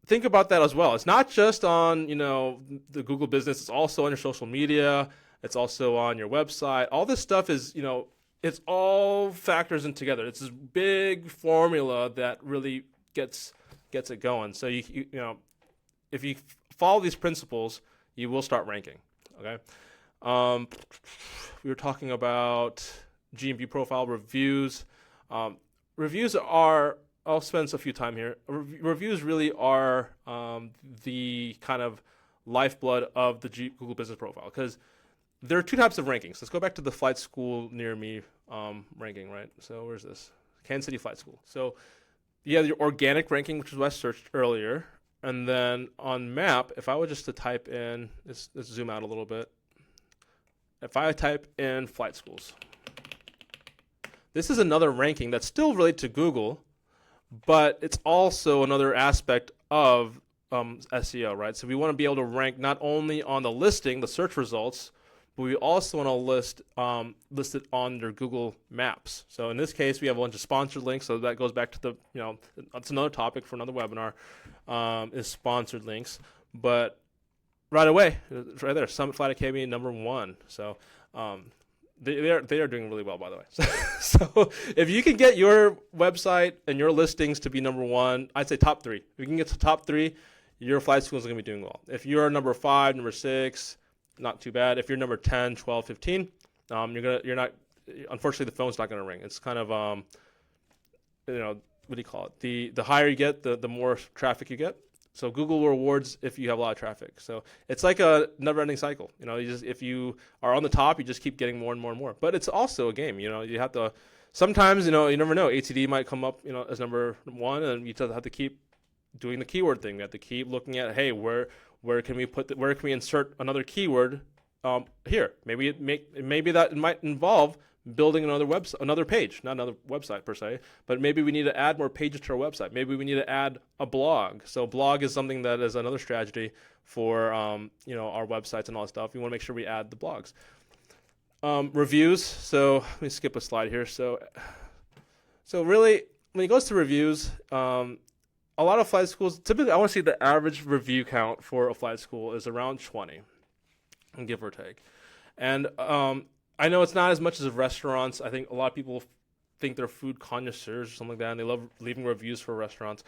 think about that as well. It's not just on the Google business. It's also on your social media. It's also on your website. All this stuff is it's all factors in together. It's this big formula that really gets it going. So if you follow these principles, you will start ranking. Okay. Um, we were talking about GMP profile reviews. Reviews are, I'll spend a few time here. Reviews really are the kind of lifeblood of the Google Business Profile, because there are two types of rankings. Let's go back to the flight school near me ranking, right? So where's this? Kansas City Flight School. So you have your organic ranking, which is what I searched earlier. And then on map, if I were just to type in, let's zoom out a little bit. If I type in flight schools, this is another ranking that's still related to Google, but it's also another aspect of SEO, right? So we want to be able to rank not only on the listing, the search results, but we also want to list it on their Google Maps. So in this case, we have a bunch of sponsored links. So that goes back to the, that's another topic for another webinar, is sponsored links. But right away, right there, Summit Flight Academy ¡1. So they are doing really well, by the way. So if you can get your website and your listings to be #1, I'd say top 3. If you can get to top 3, your flight school is going to be doing well. If you're number 5, number 6, not too bad. If you're number 10, 12, 15, you're not. Unfortunately, the phone's not going to ring. It's kind of what do you call it? The higher you get, the more traffic you get. So Google rewards if you have a lot of traffic. So it's like a never-ending cycle. If you are on the top, you just keep getting more and more and more. But it's also a game. You have to. Sometimes you never know. ATD might come up as number 1, and you just have to keep doing the keyword thing. We have to keep looking at, hey, where can we insert another keyword here? Maybe that might involve building another page, not another website per se, but maybe we need to add more pages to our website. Maybe we need to add a blog. So blog is something that is another strategy for our websites and all that stuff. We want to make sure we add the blogs. Reviews. So let me skip a slide here. So really, when it goes to reviews, a lot of flight schools, typically I want to see the average review count for a flight school is around 20, give or take. And I know it's not as much as restaurants. I think a lot of people think they're food connoisseurs or something like that, and they love leaving reviews for restaurants.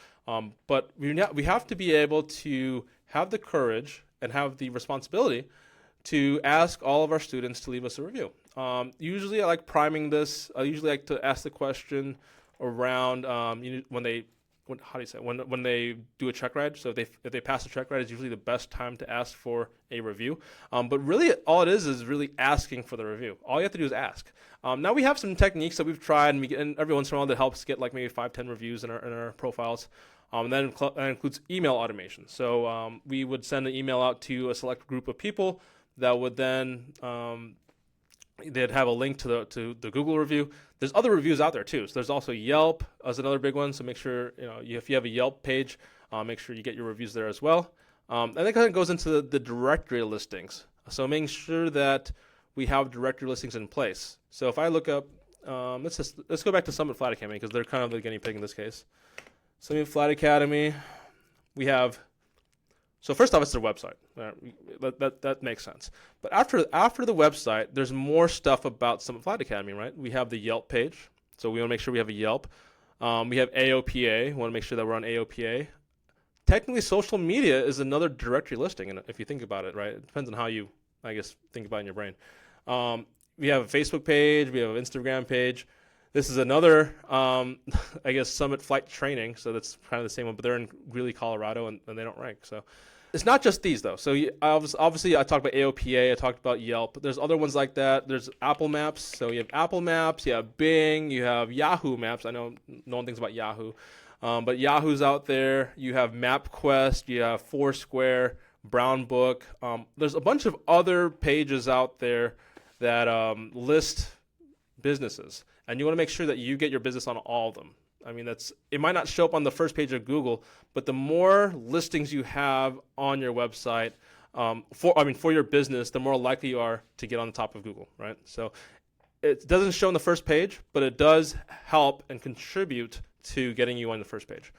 But we have to be able to have the courage and have the responsibility to ask all of our students to leave us a review. Usually I like priming this. I usually like to ask the question around when they do a check ride. So if they pass a check ride, it's usually the best time to ask for a review. But really, all it is really asking for the review. All you have to do is ask. Now we have some techniques that we've tried, and every once in a while that helps get like maybe 5-10 reviews in our profiles. And that includes email automation. So we would send an email out to a select group of people that would then they'd have a link to the Google review. There's other reviews out there too. So there's also Yelp as another big one. So make sure if you have a Yelp page, make sure you get your reviews there as well. And that kind of goes into the directory listings. So making sure that we have directory listings in place. So if I look up, let's go back to Summit Flight Academy because they're kind of the guinea pig in this case. Summit Flight Academy, we have. So first off, it's their website. That makes sense. But after the website, there's more stuff about Summit Flight Academy, right? We have the Yelp page. So we want to make sure we have a Yelp. We have AOPA. We want to make sure that we're on AOPA. Technically, social media is another directory listing, and if you think about it, right? It depends on how you, I guess, think about it in your brain. We have a Facebook page. We have an Instagram page. This is another, I guess, Summit Flight Training. So that's kind of the same one, but they're in Greeley, Colorado, and they don't rank. So it's not just these, though. So obviously, I talked about AOPA. I talked about Yelp. There's other ones like that. There's Apple Maps. So you have Apple Maps. You have Bing. You have Yahoo Maps. I know no one thinks about Yahoo. But Yahoo's out there. You have MapQuest. You have Foursquare, Brown Book. There's a bunch of other pages out there that list businesses. And you want to make sure that you get your business on all of them. I mean, it might not show up on the first page of Google, but the more listings you have on your website for your business, the more likely you are to get on the top of Google, right? So it doesn't show on the first page, but it does help and contribute to getting you on the first page.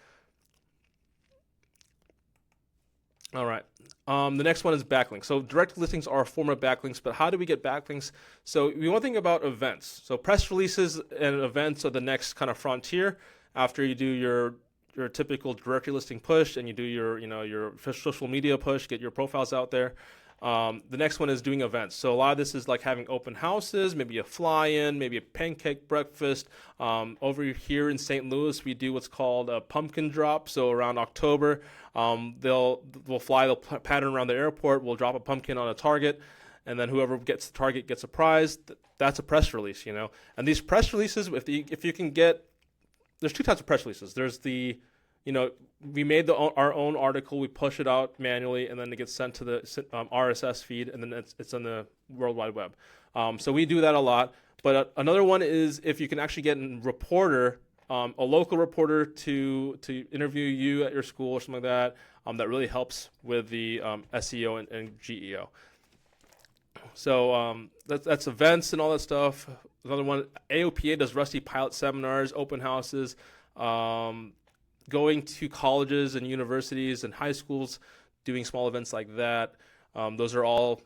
All right. The next one is backlinks. So direct listings are a form of backlinks, but how do we get backlinks? So we want to think about events. So press releases and events are the next kind of frontier after you do your typical directory listing push and you do your social media push, get your profiles out there. The next one is doing events. So a lot of this is like having open houses, maybe a fly-in, maybe a pancake breakfast. Over here in St. Louis, we do what's called a pumpkin drop. So around October, we'll pattern around the airport. We'll drop a pumpkin on a target, and then whoever gets the target gets a prize. That's a press release, And these press releases, if you can get, there's two types of press releases. There's the we made our own article, we push it out manually, and then it gets sent to the RSS feed, and then it's on the World Wide Web. So we do that a lot. But another one is if you can actually get a reporter, a local reporter to interview you at your school or something like that, that really helps with the SEO and GEO. So that's events and all that stuff. Another one, AOPA does Rusty pilot seminars, open houses, going to colleges and universities and high schools, doing small events like that. Those are all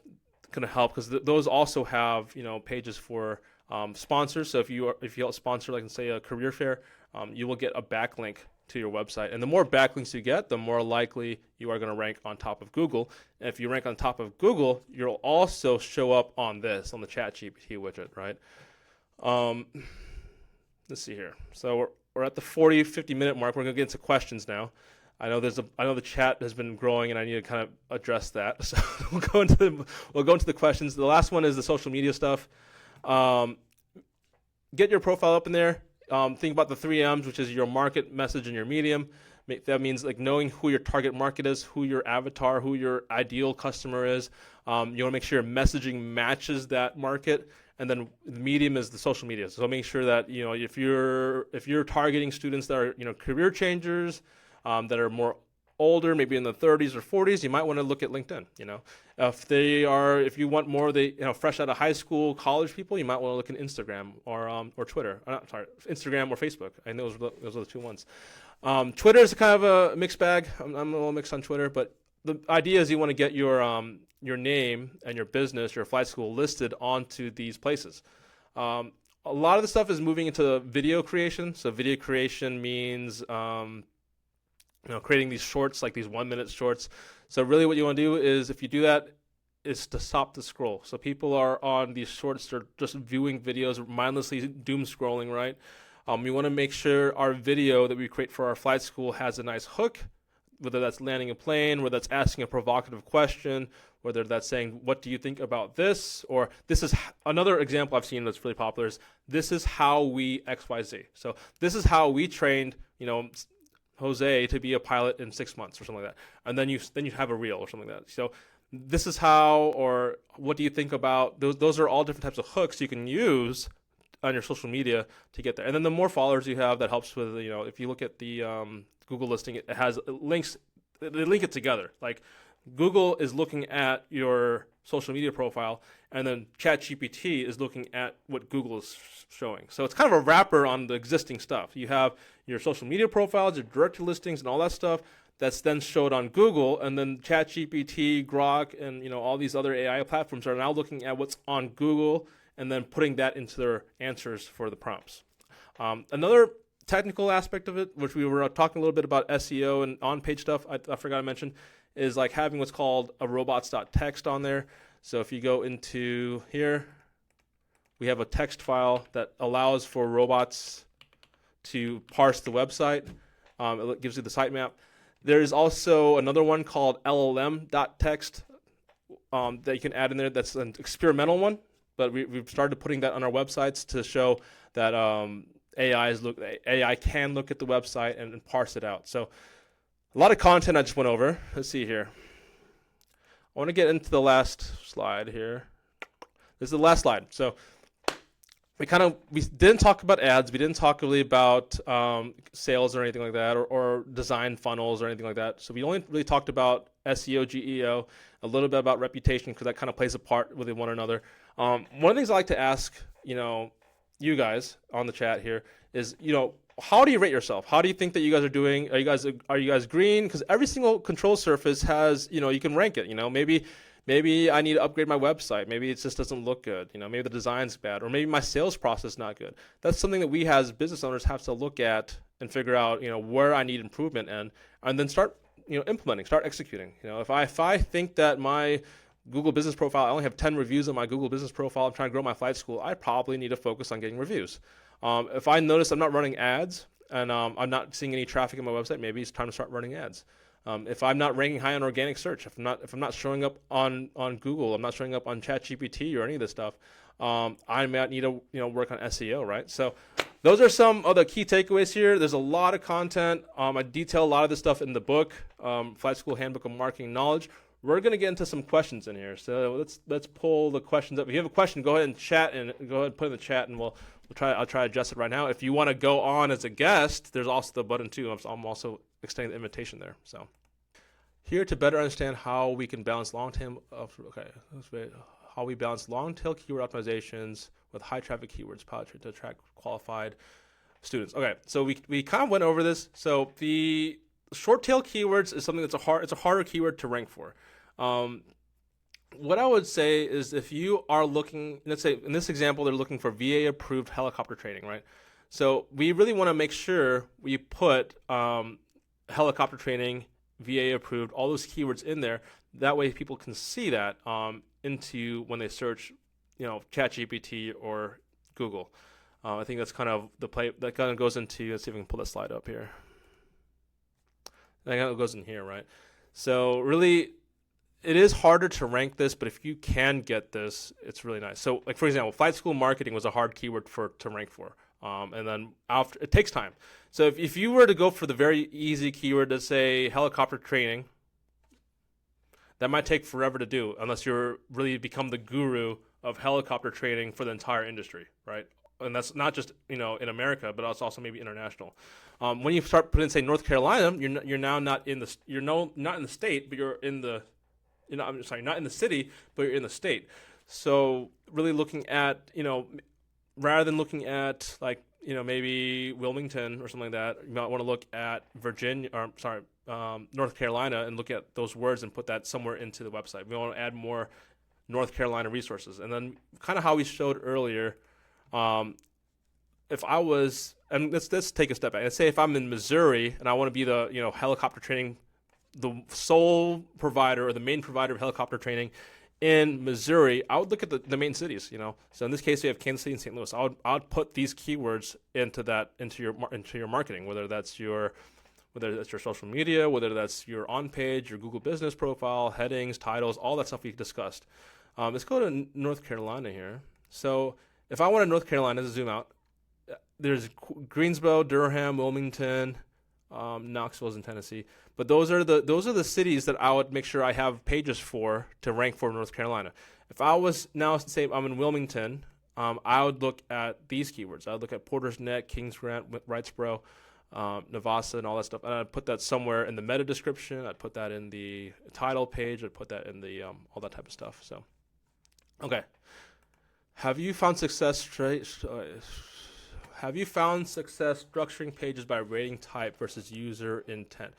going to help because those also have pages for sponsors. So if you sponsor, like say a career fair, you will get a backlink to your website. And the more backlinks you get, the more likely you are going to rank on top of Google. And if you rank on top of Google, you'll also show up on the ChatGPT widget, right? Let's see here. So we're at the 40-50 minute mark. We're going to get into questions now. I know the chat has been growing, and I need to kind of address that. So we'll go into the questions. The last one is the social media stuff. Get your profile up in there. Think about the 3 M's, which is your market, message, and your medium. That means like knowing who your target market is, who your avatar, who your ideal customer is. You want to make sure your messaging matches that market. And then the medium is the social media. So make sure that if you're targeting students that are career changers, that are more older, maybe in the 30s or 40s, you might want to look at LinkedIn. If you want more of the fresh out of high school, college people, you might want to look at Instagram or Twitter. Instagram or Facebook. I know those are the two ones. Twitter is kind of a mixed bag. I'm a little mixed on Twitter, but the idea is you want to get your name and your business, your flight school listed onto these places. A lot of the stuff is moving into video creation. So video creation means creating these shorts, like these 1-minute shorts. So really what you want to do is, if you do that, is to stop the scroll. So people are on these shorts, they're just viewing videos, mindlessly doom scrolling, right? We want to make sure our video that we create for our flight school has a nice hook, whether that's landing a plane, whether that's asking a provocative question, whether that's saying, what do you think about this? Or this is another example I've seen that's really popular is, this is how we XYZ. So this is how we trained, Jose to be a pilot in 6 months or something like that. And then you have a reel or something like that. So this is how, or what do you think about, those are all different types of hooks you can use on your social media to get there. And then the more followers you have, that helps with, if you look at the Google listing, it has links, they link it together. Like Google is looking at your social media profile, and then ChatGPT is looking at what Google is showing. So it's kind of a wrapper on the existing stuff. You have your social media profiles, your directory listings, and all that stuff that's then showed on Google, and then ChatGPT, Grok, and all these other AI platforms are now looking at what's on Google and then putting that into their answers for the prompts. Another technical aspect of it, which we were talking a little bit about SEO and on-page stuff, I forgot to mention, is like having what's called a robots.txt on there. So if you go into here, we have a text file that allows for robots to parse the website. It gives you the sitemap. There's also another one called llm.txt that you can add in there. That's an experimental one, but we've started putting that on our websites to show that AI can look at the website and parse it out. So a lot of content I just went over. Let's see here. I want to get into the last slide here. This is the last slide. So we didn't talk about ads. We didn't talk really about sales or anything like that, or design funnels or anything like that. So we only really talked about SEO, GEO, a little bit about reputation, because that kind of plays a part with one another. One of the things I like to ask, you guys on the chat here is, how do you rate yourself? How do you think that you guys are doing? Are you guys green? Because every single control surface has, you can rank it. Maybe I need to upgrade my website. Maybe it just doesn't look good. Maybe the design's bad, or maybe my sales process is not good. That's something that we as business owners have to look at and figure out, where I need improvement and then start, implementing, start executing. If I think that my Google business profile. I only have 10 reviews on my Google business profile. I'm trying to grow my flight school. I probably need to focus on getting reviews. If I notice I'm not running ads and I'm not seeing any traffic on my website, maybe it's time to start running ads. If I'm not ranking high on organic search, if I'm not showing up on Google, I'm not showing up on ChatGPT or any of this stuff, I might need to work on SEO, right? So those are some of the key takeaways here. There's a lot of content. I detail a lot of this stuff in the book, Flight School Handbook of Marketing Knowledge. We're going to get into some questions in here. So let's pull the questions up. If you have a question, go ahead and chat and go ahead and put it in the chat, and I'll try to adjust it right now. If you want to go on as a guest, there's also the button too. I'm also extending the invitation there. So here to better understand how we can balance how we balance long-tail keyword optimizations with high traffic keywords to attract qualified students. Okay, so we kind of went over this. So the short tail keywords is something it's a harder keyword to rank for. What I would say is if you are looking, let's say in this example, they're looking for VA approved helicopter training, right? So we really want to make sure we put helicopter training, VA approved, all those keywords in there. That way people can see that into when they search, ChatGPT or Google. I think that's kind of the play that kind of goes into, let's see if we can pull that slide up here. That kind of goes in here, right? So really, it is harder to rank this, but if you can get this, it's really nice. So like, for example, flight school marketing was a hard keyword to rank for. And then after, it takes time. So if you were to go for the very easy keyword to say helicopter training, that might take forever to do unless you're really become the guru of helicopter training for the entire industry, right? And that's not just in America, but it's also maybe international. When you start putting, say, North Carolina, you're now not in the state, but you're in the not in the city, but you're in the state. So really looking at rather than looking at maybe Wilmington or something like that, you might want to look at North Carolina and look at those words and put that somewhere into the website. We want to add more North Carolina resources, and then kind of how we showed earlier. If I was, and let's take a step back. Let's say if I'm in Missouri and I want to be the helicopter training, the sole provider or the main provider of helicopter training in Missouri, I would look at the main cities. So in this case, we have Kansas City and St. Louis. I would put these keywords into your marketing, whether that's your social media, whether that's your on page, your Google business profile, headings, titles, all that stuff we discussed. Let's go to North Carolina here. So if I wanted North Carolina, to zoom out, there's Greensboro, Durham, Wilmington, Knoxville's in Tennessee. But those are the cities that I would make sure I have pages for to rank for North Carolina. If I was now say I'm in Wilmington, I would look at these keywords. I would look at Porter's Neck, Kings Grant, Wrightsboro, Navassa, and all that stuff. And I'd put that somewhere in the meta description. I'd put that in the title page. I'd put that in the all that type of stuff. So, okay. Have you found success structuring pages by rating type versus user intent?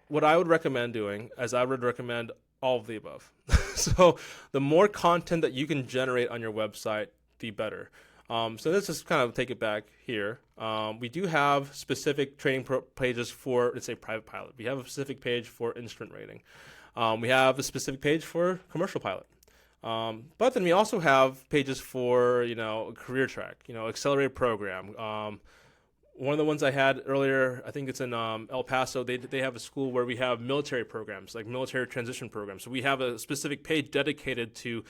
What I would recommend doing is I would recommend all of the above. So the more content that you can generate on your website, the better. So let's just kind of take it back here. We do have specific training pages for, let's say, private pilot. We have a specific page for instrument rating. We have a specific page for commercial pilot. But then we also have pages for, career track, accelerated program. One of the ones I had earlier, I think it's in El Paso, they have a school where we have military programs, like military transition programs. So we have a specific page dedicated to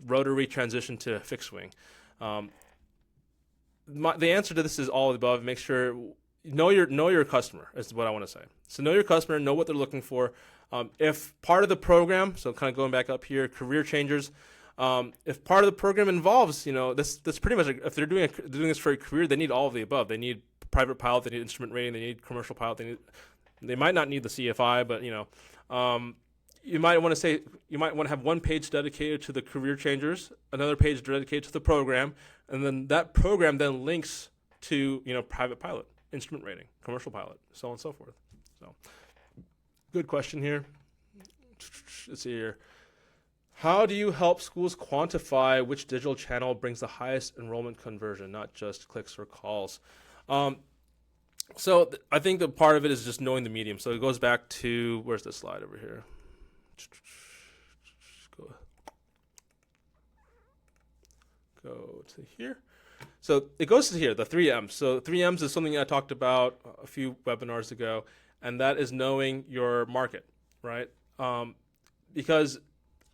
rotary transition to fixed wing. The answer to this is all of the above. Make sure, know your customer is what I want to say. So know your customer, know what they're looking for. If part of the program, so kind of going back up here, career changers, if part of the program involves, this pretty much, if they're doing this for a career, they need all of the above. They need private pilot, they need instrument rating, they need commercial pilot, they might not need the CFI, but you might want to have one page dedicated to the career changers, another page dedicated to the program, and then that program then links to private pilot, instrument rating, commercial pilot, so on and so forth. So. Good question here. Let's see here. How do you help schools quantify which digital channel brings the highest enrollment conversion, not just clicks or calls? So I think the part of it is just knowing the medium. So it goes back to, where's the slide over here? go to here. So it goes to here, the 3Ms. So 3Ms is something I talked about a few webinars ago, and that is knowing your market, right? Because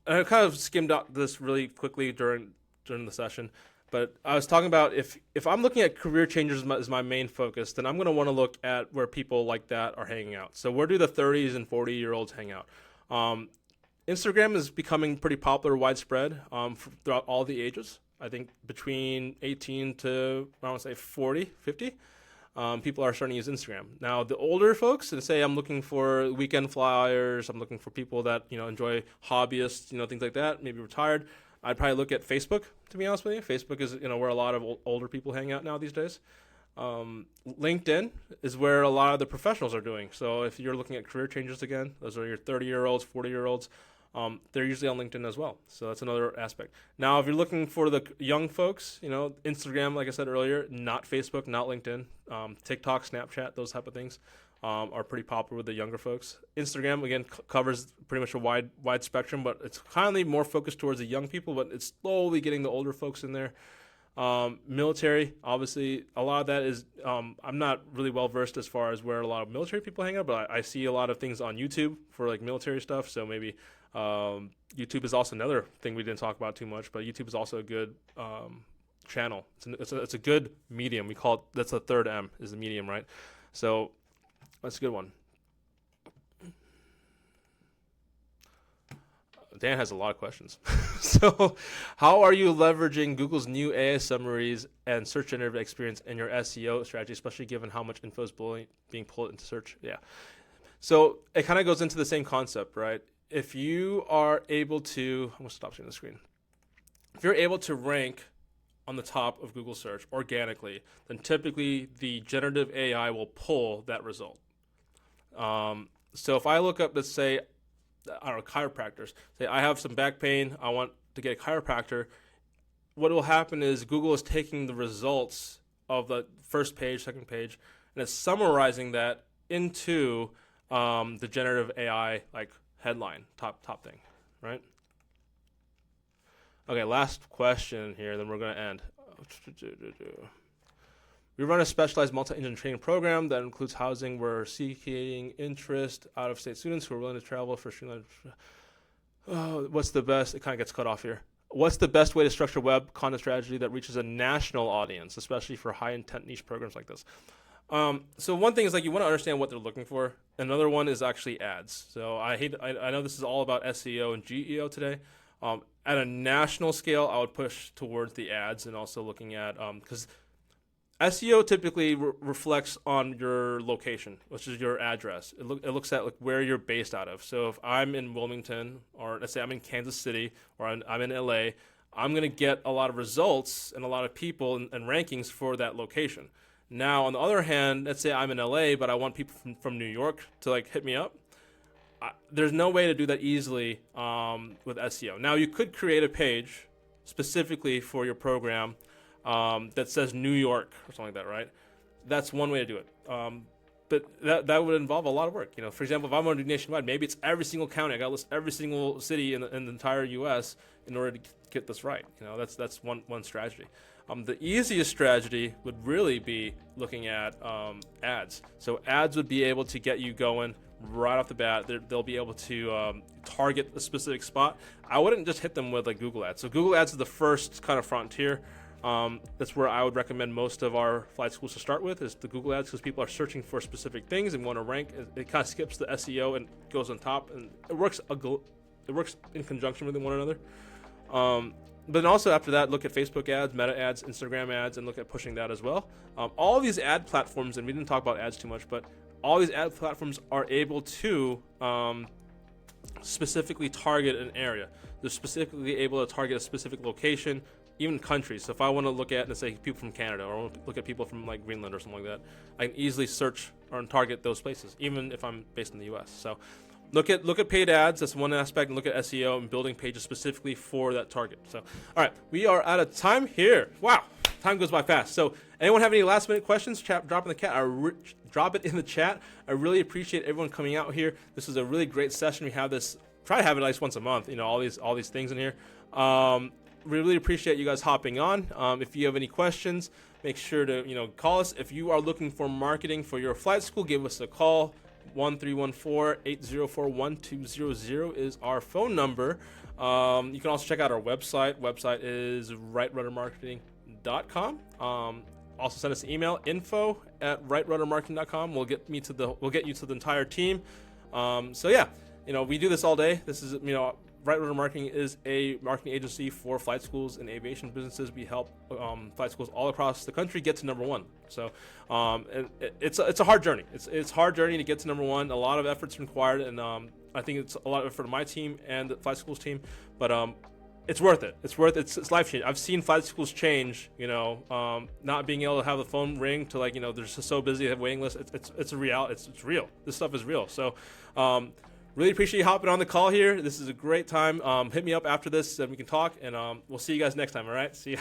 I kind of skimmed out this really quickly during the session, but I was talking about if I'm looking at career changers as my main focus, then I'm going to want to look at where people like that are hanging out. So where do the 30s and 40-year-olds hang out? Instagram is becoming pretty popular, widespread throughout all the ages. I think between 18 to, I want to say 40, 50, people are starting to use Instagram. Now, the older folks, and say I'm looking for weekend flyers, I'm looking for people that, enjoy hobbyists, things like that, maybe retired, I'd probably look at Facebook, to be honest with you. Facebook is, where a lot of older people hang out now these days. LinkedIn is where a lot of the professionals are doing. So if you're looking at career changes again, those are your 30-year-olds, 40-year-olds. They're usually on LinkedIn as well. So that's another aspect. Now, if you're looking for the young folks, Instagram, like I said earlier, not Facebook, not LinkedIn. TikTok, Snapchat, those type of things are pretty popular with the younger folks. Instagram, again, covers pretty much a wide spectrum, but it's kind of more focused towards the young people, but it's slowly getting the older folks in there. Military, obviously, a lot of that is, I'm not really well versed as far as where a lot of military people hang out, but I see a lot of things on YouTube for like military stuff. So maybe YouTube is also another thing we didn't talk about too much, but YouTube is also a good channel. It's a good medium. We call it, that's the third M, is the medium, right? So that's a good one. Dan has a lot of questions. So how are you leveraging Google's new AI summaries and search generative experience in your SEO strategy, especially given how much info is being pulled into search? Yeah. So it kind of goes into the same concept, right? If you are able to, I'm going to stop sharing the screen. If you're able to rank on the top of Google search organically, then typically the generative AI will pull that result. So if I look up, let's say, I don't know, chiropractors, say I have some back pain, I want to get a chiropractor, what will happen is Google is taking the results of the first page, second page, and it's summarizing that into the generative AI like headline, top thing, right? Okay, last question here, then we're going to end. We run a specialized multi-engine training program that includes housing. We're seeking interest out-of-state students who are willing to travel for what's the best? It kind of gets cut off here. What's the best way to structure web content strategy that reaches a national audience, especially for high-intent niche programs like this? So one thing is like you want to understand what they're looking for. Another one is actually ads. So I know this is all about SEO and GEO today. At a national scale, I would push towards the ads and also looking at because SEO typically reflects on your location, which is your address. It looks at like where you're based out of. So if I'm in Wilmington, or let's say I'm in Kansas City, or I'm in LA, I'm going to get a lot of results and a lot of people and rankings for that location. Now, on the other hand, let's say I'm in LA, but I want people from New York to like hit me up. There's no way to do that easily with SEO. Now, you could create a page specifically for your program that says New York or something like that, right? That's one way to do it. But that would involve a lot of work. For example, if I'm going to do nationwide, maybe it's every single county. I got to list every single city in the entire U.S. in order to get this right. That's one strategy. The easiest strategy would really be looking at ads. So ads would be able to get you going right off the bat. They'll be able to target a specific spot. I wouldn't just hit them with like Google Ads. So Google Ads is the first kind of frontier. That's where I would recommend most of our flight schools to start with, is the Google Ads, because people are searching for specific things and want to rank. It kind of skips the SEO and goes on top, and it works in conjunction with one another. But then also after that, look at Facebook ads, Meta ads, Instagram ads, and look at pushing that as well. All these ad platforms, and we didn't talk about ads too much, but all these ad platforms are able to specifically target an area. They're specifically able to target a specific location, even countries. So if I want to look at, let's say, people from Canada, or I want to look at people from like Greenland or something like that, I can easily search or target those places, even if I'm based in the US. So look at paid ads. That's one aspect, and look at SEO and building pages specifically for that target. So, all right, we are out of time here. Wow, time goes by fast. So, anyone have any last minute questions? Drop it in the chat. I really appreciate everyone coming out here. This is a really great session. We have this. Try to have it at least once a month. All these things in here. we really appreciate you guys hopping on. If you have any questions, make sure to call us. If you are looking for marketing for your flight school, give us a call. 1-314-804-1200 is our phone number. You can also check out our website. Website is rightruddermarketing.com. Also send us an email, info@rightruddermarketing.com. We'll get you to the entire team. So yeah, we do this all day. This is Right Rudder Marketing is a marketing agency for flight schools and aviation businesses. We help flight schools all across the country get to number one. So it's a hard journey. It's a hard journey to get to number one. A lot of effort's required, and I think it's a lot of effort on my team and the flight schools team. But it's worth it. It's life changing. I've seen flight schools change. Not being able to have the phone ring to they're just so busy they have waiting lists. It's a reality. It's real. This stuff is real. So. Really appreciate you hopping on the call here. This is a great time. Hit me up after this and we can talk, and we'll see you guys next time, all right? See ya.